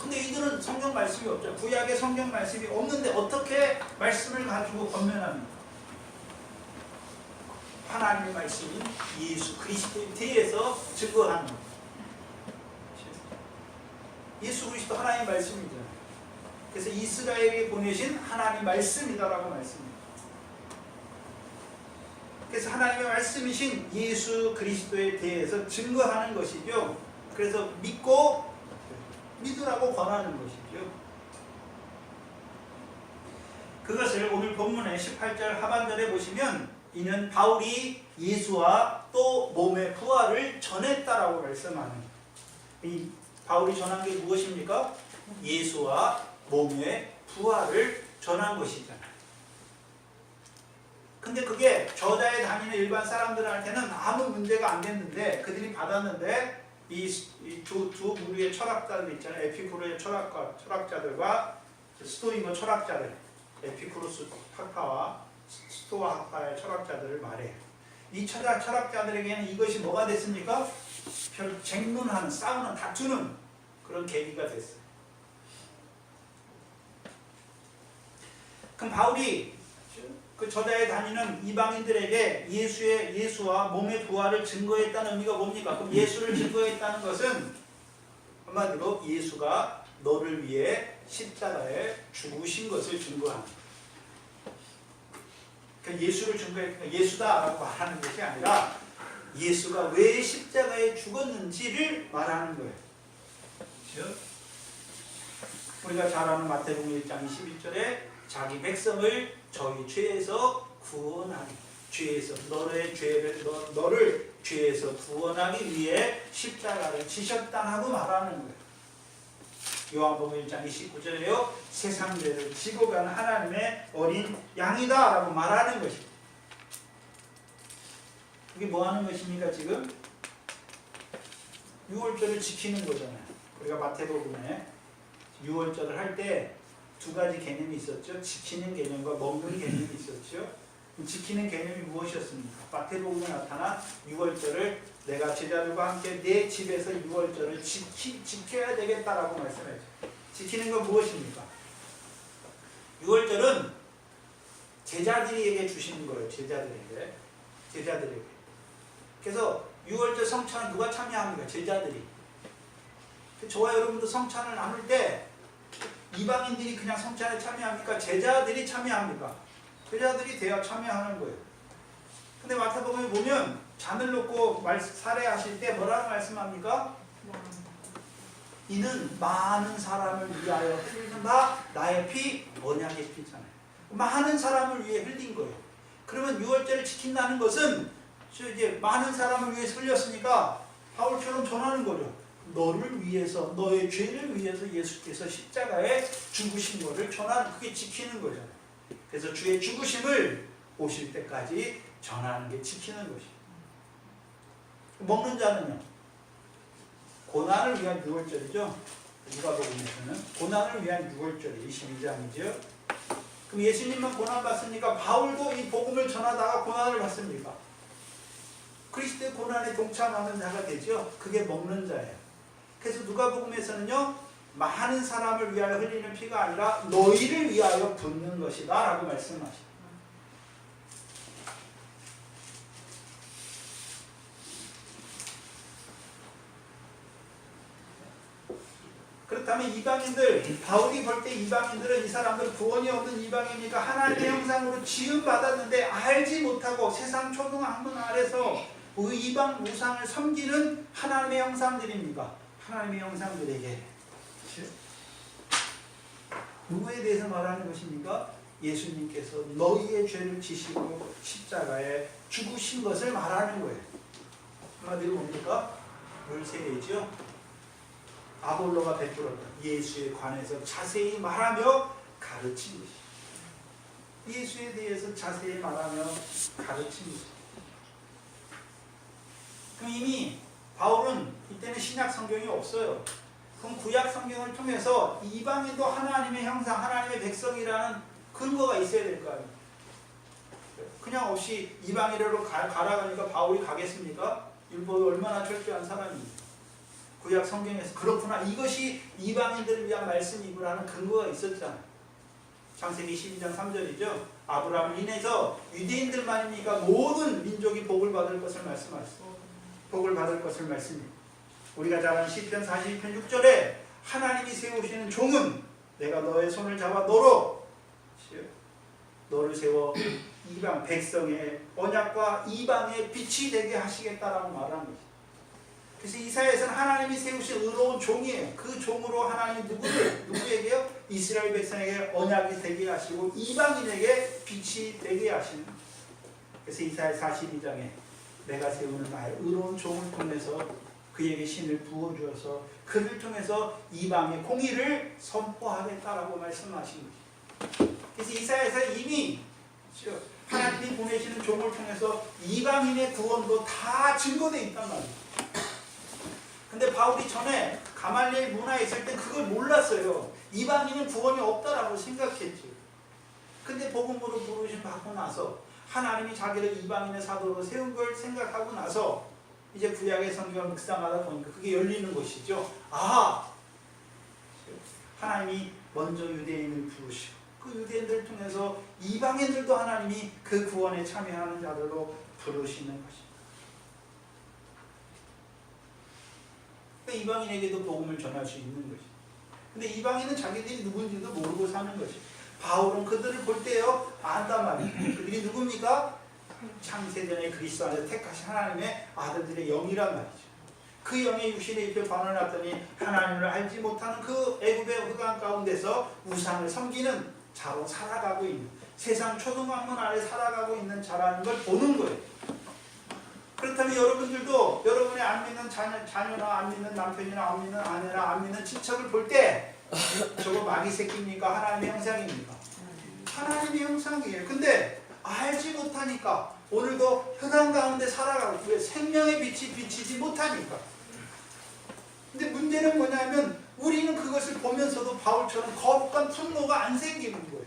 근데 이들은 성경 말씀이 없죠. 구약에 성경 말씀이 없는데 어떻게 말씀을 가지고 권면합니까? 하나님의 말씀인 예수 그리스도에 대해서 증거하는 거예요. 예수 그리스도 하나님의 말씀이잖아요. 그래서 이스라엘이 보내신 하나님의 말씀이다라고 말씀합니다. 그래서 하나님의 말씀이신 예수 그리스도에 대해서 증거하는 것이죠. 그래서 믿고 믿으라고 권하는 것이죠. 그것을 오늘 본문의 18절 하반절에 보시면 이는 바울이 예수와 또 몸의 부활을 전했다라고 말씀하는 이 바울이 전한 게 무엇입니까? 예수와 몸의 부활을 전한 것이잖아요. 근데 그게 저자에 다니는 일반 사람들한테는 아무 문제가 안 됐는데 그들이 받았는데 이 두 부류의 철학자들 있잖아요. 에피쿠로의 철학자들과 스토이거 철학자들, 에피쿠로스 학파와 스토아 학파의 철학자들을 말해요. 이 철학자들에게는 이것이 뭐가 됐습니까? 별 쟁론하는, 싸우는, 다투는 그런 계기가 됐어요. 그럼 바울이 그 저자에 다니는 이방인들에게 예수와 몸의 부활을 증거했다는 의미가 뭡니까? 그럼 예수를 증거했다는 것은 한마디로 예수가 너를 위해 십자가에 죽으신 것을 증거합니다. 그러니까 예수를 증거했으니까 예수다라고 말하는 것이 아니라 예수가 왜 십자가에 죽었는지를 말하는 거예요. 그렇죠? 우리가 잘 아는 마태복음 1장 21절에 자기 백성을 저희 죄에서 구원하기, 죄에서 너를 죄에서 구원하기 위해 십자가를 지셨다 하고 말하는 거예요. 요한복음 1장 29절에요. 세상 죄를 지고 간 하나님의 어린 양이다 라고 말하는 것입니다. 이게 뭐 하는 것입니까 지금? 유월절을 지키는 거잖아요. 우리가 마태복음에 유월절을 할 때 두 가지 개념이 있었죠. 지키는 개념과 먹는 개념이 있었죠. 지키는 개념이 무엇이었습니까? 마태복음에 나타난 유월절을 내가 제자들과 함께 내 집에서 유월절을 지켜야 되겠다라고 말씀했죠. 지키는 건 무엇입니까? 유월절은 제자들에게 주시는 거예요. 제자들에게. 그래서 유월절 성찬은 누가 참여합니까? 제자들이. 저와 여러분도 성찬을 나눌 때 이방인들이 그냥 성찬에 참여합니까? 제자들이 참여합니까? 제자들이 돼야 참여하는 거예요. 근데 마태복음에 보면 잔을 놓고 살해하실 때 뭐라고 말씀합니까? 이는 많은 사람을 위하여 흘린다. 나의 피, 언약의 피잖아요. 많은 사람을 위해 흘린 거예요. 그러면 유월절을 지킨다는 것은 이제 많은 사람을 위해서 흘렸으니까 바울처럼 전하는 거죠. 너를 위해서, 너의 죄를 위해서 예수께서 십자가에 죽으신 것을 전하는, 그게 지키는 거잖아요. 그래서 주의 죽으심을 오실 때까지 전하는 게 지키는 것이에요. 먹는 자는요, 고난을 위한 유월절이죠. 누가복음에서는 고난을 위한 유월절이 22장이죠. 그럼 예수님만 고난받습니까? 바울도 이 복음을 전하다가 고난을 받습니까? 그리스도의 고난에 동참하는 자가 되죠. 그게 먹는 자예요. 그래서 누가복음에서는요, 많은 사람을 위하여 흘리는 피가 아니라 너희를 위하여 붓는 것이다 라고 말씀하십니다. 그렇다면 이방인들, 바울이 볼 때 이방인들은 이 사람들 구원이 없는 이방이니까 하나님의 형상으로 지음받았는데 알지 못하고 세상 초등 학문 아래서 이방 우상을 섬기는 하나님의 형상들입니다. 하나님의 형상들에게 누구에 대해서 말하는 것입니까? 예수님께서 너희의 죄를 지시고 십자가에 죽으신 것을 말하는 거예요. 한마디로 뭡니까? 물세례죠. 아볼로가 베풀었다. 예수에 관해서 자세히 말하며 가르친 것이죠. 예수에 대해서 자세히 말하며 가르친 것이죠. 그럼 이미 바울은 이때는 신약 성경이 없어요. 그럼 구약 성경을 통해서 이방인도 하나님의 형상, 하나님의 백성이라는 근거가 있어야 될 거 아니에요. 그냥 없이 이방인으로 가라가니까 바울이 가겠습니까? 율법이 얼마나 철저한 사람입니까? 구약 성경에서 그렇구나, 이것이 이방인들을 위한 말씀이구나는 근거가 있었잖아요. 창세기 12장 3절이죠. 아브라함을 인해서 유대인들만입니까? 모든 민족이 복을 받을 것을 말씀하셨어요. 복을 받을 것을 말씀해요. 우리가 잘 아는 시편 42편 6절에 하나님이 세우시는 종은 내가 너의 손을 잡아 너를 세워 이방 백성의 언약과 이방의 빛이 되게 하시겠다라고 말하는 거죠. 그래서 이사야에서는 하나님이 세우신 의로운 종이에요. 그 종으로 하나님 누구에게요? 이스라엘 백성에게 언약이 되게 하시고 이방인에게 빛이 되게 하시는. 그래서 이사야 42장에 내가 세우는 나의 의로운 종을 통해서 그에게 신을 부어주어서 그를 통해서 이방의 공의를 선포하겠다라고 말씀하신 거죠. 그래서 이사야에서 이미 하나님이 보내시는 종을 통해서 이방인의 구원도 다 증거되어 있단 말이에요. 근데 바울이 전에 가말리엘 문화에 있을 때 그걸 몰랐어요. 이방인은 구원이 없다라고 생각했지. 근데 복음으로 부르심 받고 나서 하나님이 자기를 이방인의 사도로 세운 걸 생각하고 나서 이제 구약의 성경을 묵상하다 보니까 그게 열리는 것이죠. 아, 하나님이 먼저 유대인을 부르시고 그 유대인들을 통해서 이방인들도 하나님이 그 구원에 참여하는 자들로 부르시는 것입니다. 이방인에게도 복음을 전할 수 있는 것이죠. 근데 이방인은 자기들이 누군지도 모르고 사는 것이죠. 바울은 그들을 볼 때요 안단 말이에요. 그들이 누굽니까? 창세전에 그리스도 안에서 택하신 하나님의 아들들의 영이란 말이죠. 그 영의 육신에 입혀 반응했더니 하나님을 알지 못하는 그 애굽의 흑암 가운데서 우상을 섬기는 자로 살아가고 있는, 세상 초등학문 아래 살아가고 있는 자라는 걸 보는 거예요. 그렇다면 여러분들도 여러분의 안 믿는 자녀나 안 믿는 남편이나 안 믿는 아내나 안 믿는 친척을 볼 때 저거 마귀 새끼입니까? 하나님의 형상입니까? 하나님의 형상이에요. 근데 알지 못하니까 오늘도 흑암 가운데 살아가고 왜 생명의 빛이 비치지 못하니까. 근데 문제는 뭐냐면 우리는 그것을 보면서도 바울처럼 거룩한 분노가 안 생기는 거예요.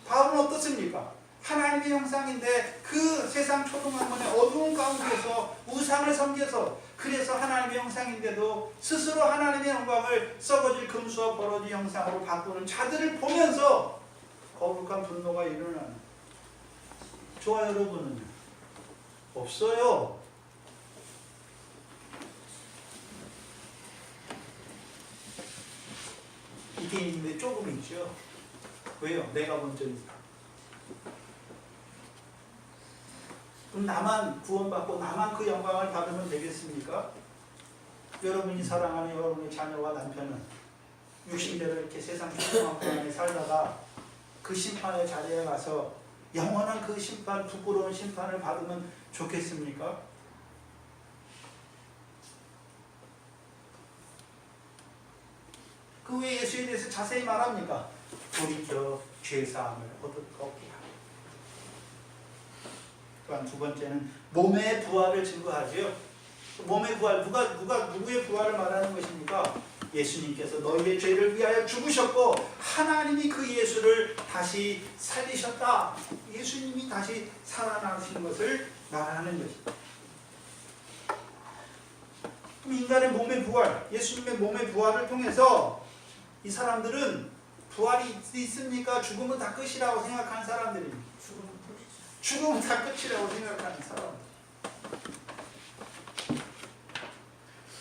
바울은 어떻습니까? 하나님의 형상인데 그 세상 초등학문의 어두운 가운데서 우상을 섬겨서 그래서 하나님의 형상인데도 스스로 하나님의 영광을 썩어질 금수와 버러지 형상으로 바꾸는 자들을 보면서 거룩한 분노가 일어나는. 저와 여러분은요? 없어요. 이게 있는데 조금 있죠. 왜요? 내가 먼저니까. 그럼 나만 구원받고 나만 그 영광을 받으면 되겠습니까? 여러분이 사랑하는 여러분의 자녀와 남편은 육신대로 이렇게 세상 조그만 안에 살다가 그 심판의 자리에 가서 영원한 그 심판, 부끄러운 심판을 받으면 좋겠습니까? 그 왜 예수에 대해서 자세히 말합니까? 돌이켜 죄사함을 얻을 거기야. 또한 두 번째는 몸의 부활을 증거하지요. 몸의 부활, 누구의 부활을 말하는 것입니까? 예수님께서 너희의 죄를 위하여 죽으셨고 하나님이 그 예수를 다시 살리셨다. 예수님이 다시 살아나신 것을 말하는 것입니다. 그럼 인간의 몸의 부활, 예수님의 몸의 부활을 통해서 이 사람들은 부활이 있습니까? 죽으면 다 끝이라고 생각하는 사람들입니다. 죽으면 다 끝이라고 생각하는 사람.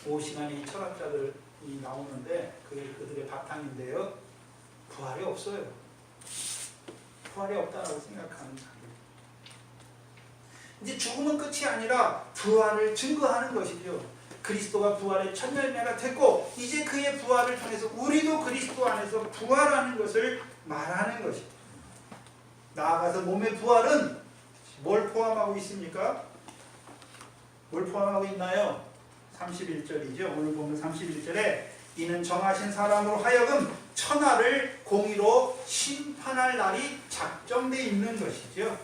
5시간의 철학자들 나오는데 그게 그들의 바탕인데요. 부활이 없어요. 부활이 없다라고 생각하는 자들. 이제 죽음은 끝이 아니라 부활을 증거하는 것이죠. 그리스도가 부활의 첫 열매가 됐고 이제 그의 부활을 통해서 우리도 그리스도 안에서 부활하는 것을 말하는 것입니다. 나아가서 몸의 부활은 뭘 포함하고 있습니까? 뭘 포함하고 있나요? 31절이죠. 오늘 보면 31절에 이는 정하신 사람으로 하여금 천하를 공의로 심판할 날이 작정되어 있는 것이죠.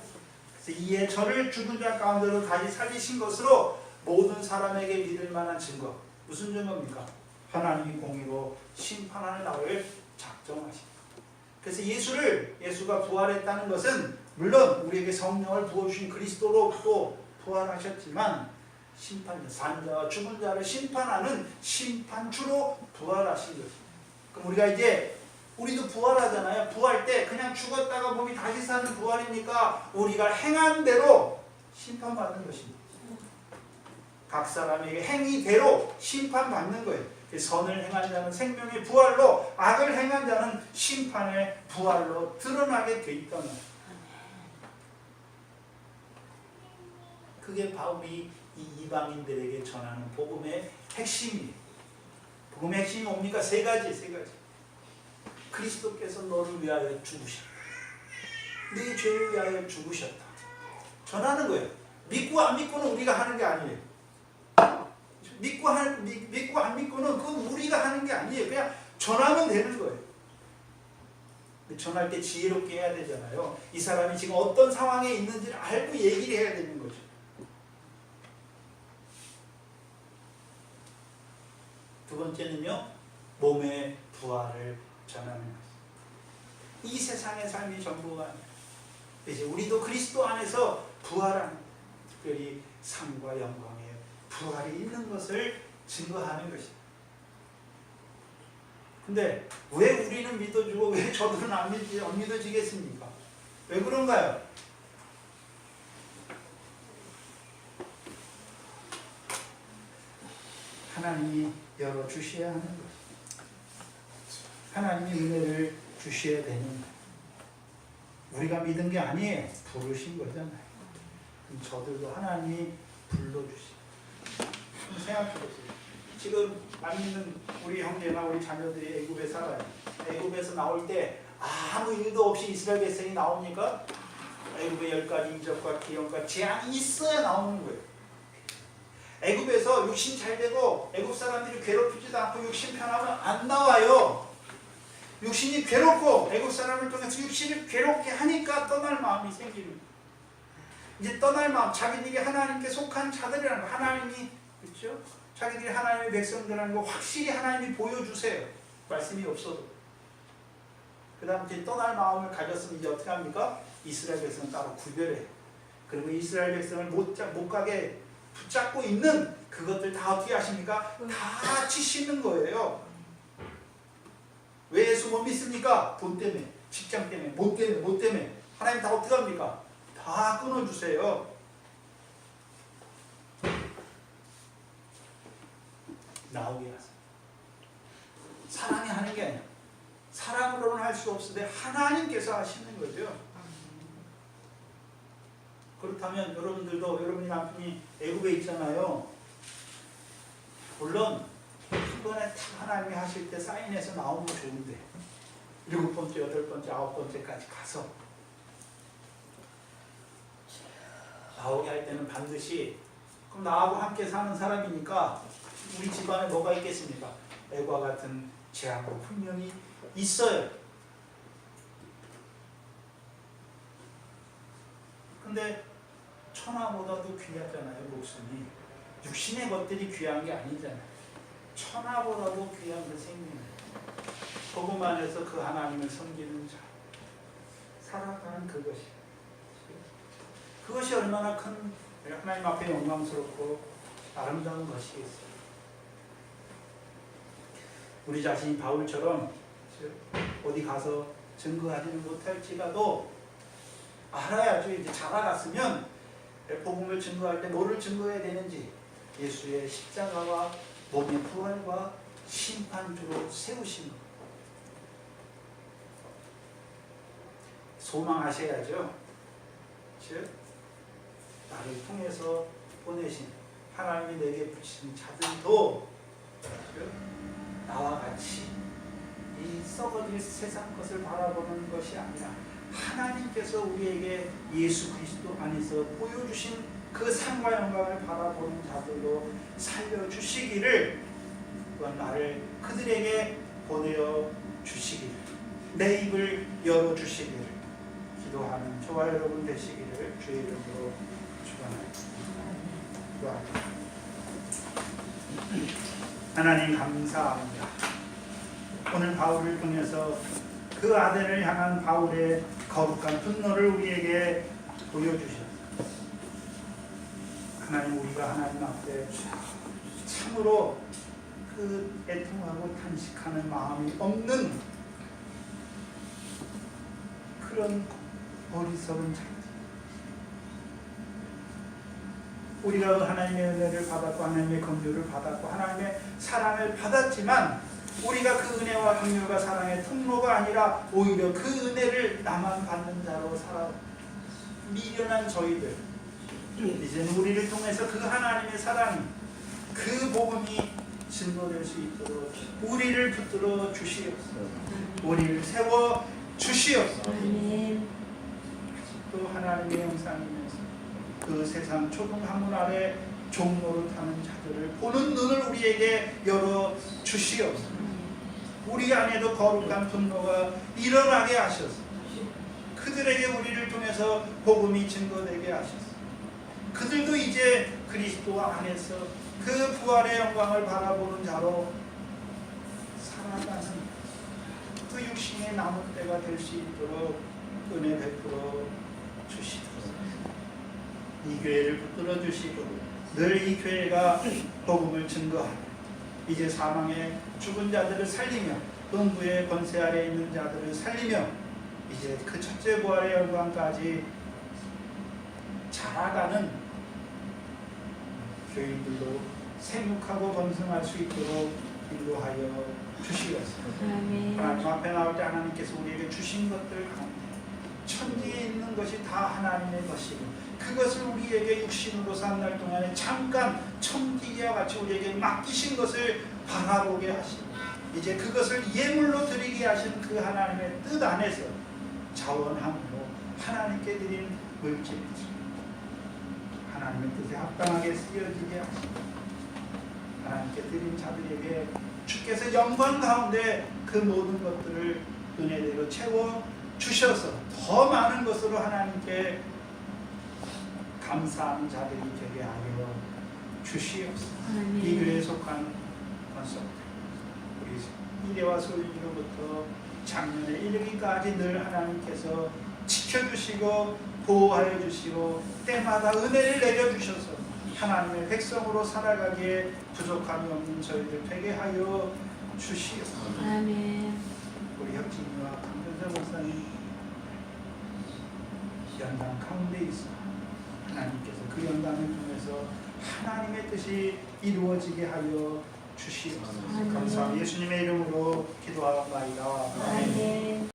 그래서 이에 저를 죽은 자 가운데로 다시 살리신 것으로 모든 사람에게 믿을 만한 증거. 무슨 증거입니까? 하나님이 공의로 심판하는 날을 작정하십니다. 그래서 예수가 부활했다는 것은 물론 우리에게 성령을 부어주신 그리스도로 또 부활하셨지만 산자와 죽은 자를 심판하는 심판주로 부활하신 것입니다. 그럼 우리가 이제 우리도 부활하잖아요. 부활 때 그냥 죽었다가 몸이 다시 사는 부활입니까? 우리가 행한 대로 심판받는 것입니다. 각 사람에게 행위대로 심판받는 거예요. 선을 행한 자는 생명의 부활로, 악을 행한 자는 심판의 부활로 드러나게 돼 있다는 거예요. 그게 바울이 이 이방인들에게 전하는 복음의 핵심이에요. 복음의 핵심이 뭡니까? 세 가지. 그리스도께서 너를 위하여 죽으셨다. 네 죄를 위하여 죽으셨다. 전하는 거예요. 믿고 안 믿고는 우리가 하는 게 아니에요. 믿고 안 믿고는 그건 우리가 하는 게 아니에요. 그냥 전하면 되는 거예요. 전할 때 지혜롭게 해야 되잖아요. 이 사람이 지금 어떤 상황에 있는지를 알고 얘기를 해야 되는 거죠. 두 번째는요, 몸의 부활을 전하는 것입니다. 이 세상의 삶이 전부가 아니에요. 이제 우리도 그리스도 안에서 부활하는, 특별히 삶과 영광의 부활이 있는 것을 증거하는 것입니다. 근데 왜 우리는 믿어주고 왜 저들은 안 믿어지겠습니까? 왜 그런가요? 하나님이 열어주셔야 하는 것입니다. 하나님이 은혜를 주셔야 되는 거예요. 우리가 믿은 게 아니에요. 부르신 거잖아요. 그럼 저들도 하나님이 불러주시고. 생각해보세요. 지금 안 믿는 우리 형제나 우리 자녀들이 애굽에 살아요. 애굽에서 나올 때 아무 일도 없이 이스라엘 백성이 나옵니까? 애굽의 10가지 이적과 기형과 재앙이 있어야 나오는 거예요. 애굽에서 육신 잘 되고 애굽 사람들이 괴롭히지도 않고 육신 편하면 안 나와요. 육신이 괴롭고 애굽 사람을 통해서 육신을 괴롭게 하니까 떠날 마음이 생기는 거예요. 이제 떠날 마음, 자기들이 하나님께 속한 자들이라는 거, 하나님이, 그렇죠? 자기들이 하나님의 백성들이라는 거 확실히 하나님이 보여주세요. 말씀이 없어도. 그 다음 이제 떠날 마음을 가졌으면 이제 어떻게 합니까? 이스라엘 백성은 따로 구별해요. 그리고 이스라엘 백성을 못 가게 붙잡고 있는 그것들 다 어떻게 하십니까? 다 치시는 거예요. 왜 예수 못 믿습니까? 돈 때문에, 직장 때문에, 못 때문에. 하나님 다 어떻게 합니까? 다 끊어주세요. 나오게 하세요. 사람이 하는 게 아니야. 사람으로는 할 수 없으되 하나님께서 하시는 거죠. 그렇다면 여러분들도 여러분이 남편이 애굽에 있잖아요. 물론 한 번에 딱 하나님이 하실 때 사인해서 나오면 좋은데 7번째, 8번째, 9번째까지 가서 나오게 할 때는 반드시 그럼 나하고 함께 사는 사람이니까 우리 집안에 뭐가 있겠습니까? 애과 같은 재앙도 분명히 있어요. 근데 천하보다도 귀하잖아요. 목숨이. 육신의 것들이 귀한 게 아니잖아요. 천하보다도 귀한 그 생명. 복음 안에서 그 하나님을 섬기는 자. 살아가는 그것이 얼마나 큰 하나님 앞에 영광스럽고 아름다운 것이겠어요. 우리 자신이 바울처럼 어디 가서 증거하지는 못할지라도 알아야죠. 이제 자라났으면 복음을 증거할 때 뭐를 증거해야 되는지 예수의 십자가와 몸의 부활과 심판주로 세우신 것. 소망하셔야죠. 즉 나를 통해서 보내신 하나님이 내게 붙이신 자들도 즉 나와 같이 이 썩어질 세상 것을 바라보는 것이 아니라 하나님께서 우리에게 예수 그리스도 안에서 보여주신 그 상과 영광을 바라보는 자들로 살려주시기를, 또한 나를 그들에게 보내어 주시기를, 내 입을 열어주시기를 기도하는 저와 여러분 되시기를 주의 이름으로 축원합니다. 기도합니다. 하나님 감사합니다. 오늘 바울을 통해서 그 아들을 향한 바울의 거룩한 분노를 우리에게 보여주셨습니다. 하나님, 우리가 하나님 앞에 참으로 그 애통하고 탄식하는 마음이 없는 그런 어리석은 자들, 우리가 하나님의 은혜를 받았고 하나님의 긍휼을 받았고 하나님의 사랑을 받았지만 우리가 그 은혜와 긍휼과 사랑의 통로가 아니라 오히려 그 은혜를 나만 받는 자로 살아 미련한 저희들, 이제는 우리를 통해서 그 하나님의 사랑이, 그 복음이 증거될 수 있도록 우리를 붙들어 주시옵소서. 우리를 세워 주시옵소서. 또 하나님의 형상이면서 그 세상 초등 한문 아래 종로를 타는 자들을 보는 눈을 우리에게 열어 주시옵소서. 우리 안에도 거룩한 분노가 일어나게 하셔서 그들에게 우리를 통해서 복음이 증거되게 하셔서 그들도 이제 그리스도 안에서 그 부활의 영광을 바라보는 자로 살아가는 그 육신의 남은 때가 될 수 있도록 은혜 베풀어 주시옵소서. 이 교회를 붙들어 주시고 늘 이 교회가 복음을 증거하고 이제 사망의 죽은 자들을 살리며 음부의 권세 아래 있는 자들을 살리며 이제 그 첫째 부활의 영광까지 자라가는 교인들로 생육하고 번성할 수 있도록 인도하여 주시옵소서. 하나님 앞에 나올 때 하나님께서 우리에게 주신 것들 가운데 천지에 있는 것이 다 하나님의 것이고 그것을 우리에게 육신으로 산 날 동안에 잠깐 천지와 같이 우리에게 맡기신 것을 바라보게 하시고 이제 그것을 예물로 드리게 하신 그 하나님의 뜻 안에서 자원함으로 하나님께 드린 물질, 하나님의 뜻에 합당하게 쓰여지게 하시고 하나님께 드린 자들에게 주께서 영광 가운데 그 모든 것들을 은혜대로 채워 주셔서 더 많은 것으로 하나님께 감사하는 자들이 되게 하여 주시옵소서. 이 교회에 속한 권속들, 우리 이래와 소유로부터 작년에 이르기까지 늘 하나님께서 지켜주시고 보호하여 주시고 때마다 은혜를 내려주셔서 하나님의 백성으로 살아가기에 부족함이 없는 저희들 되게 하여 주시옵소서. 아멘. 우리 혁진이와 강변자 목사님 연단 가운데 있어 하나님께서 그 연단을 통해서 하나님의 뜻이 이루어지게 하여 주시옵소서. 감사합니다. 예수님의 이름으로 기도하옵나이다. 아멘.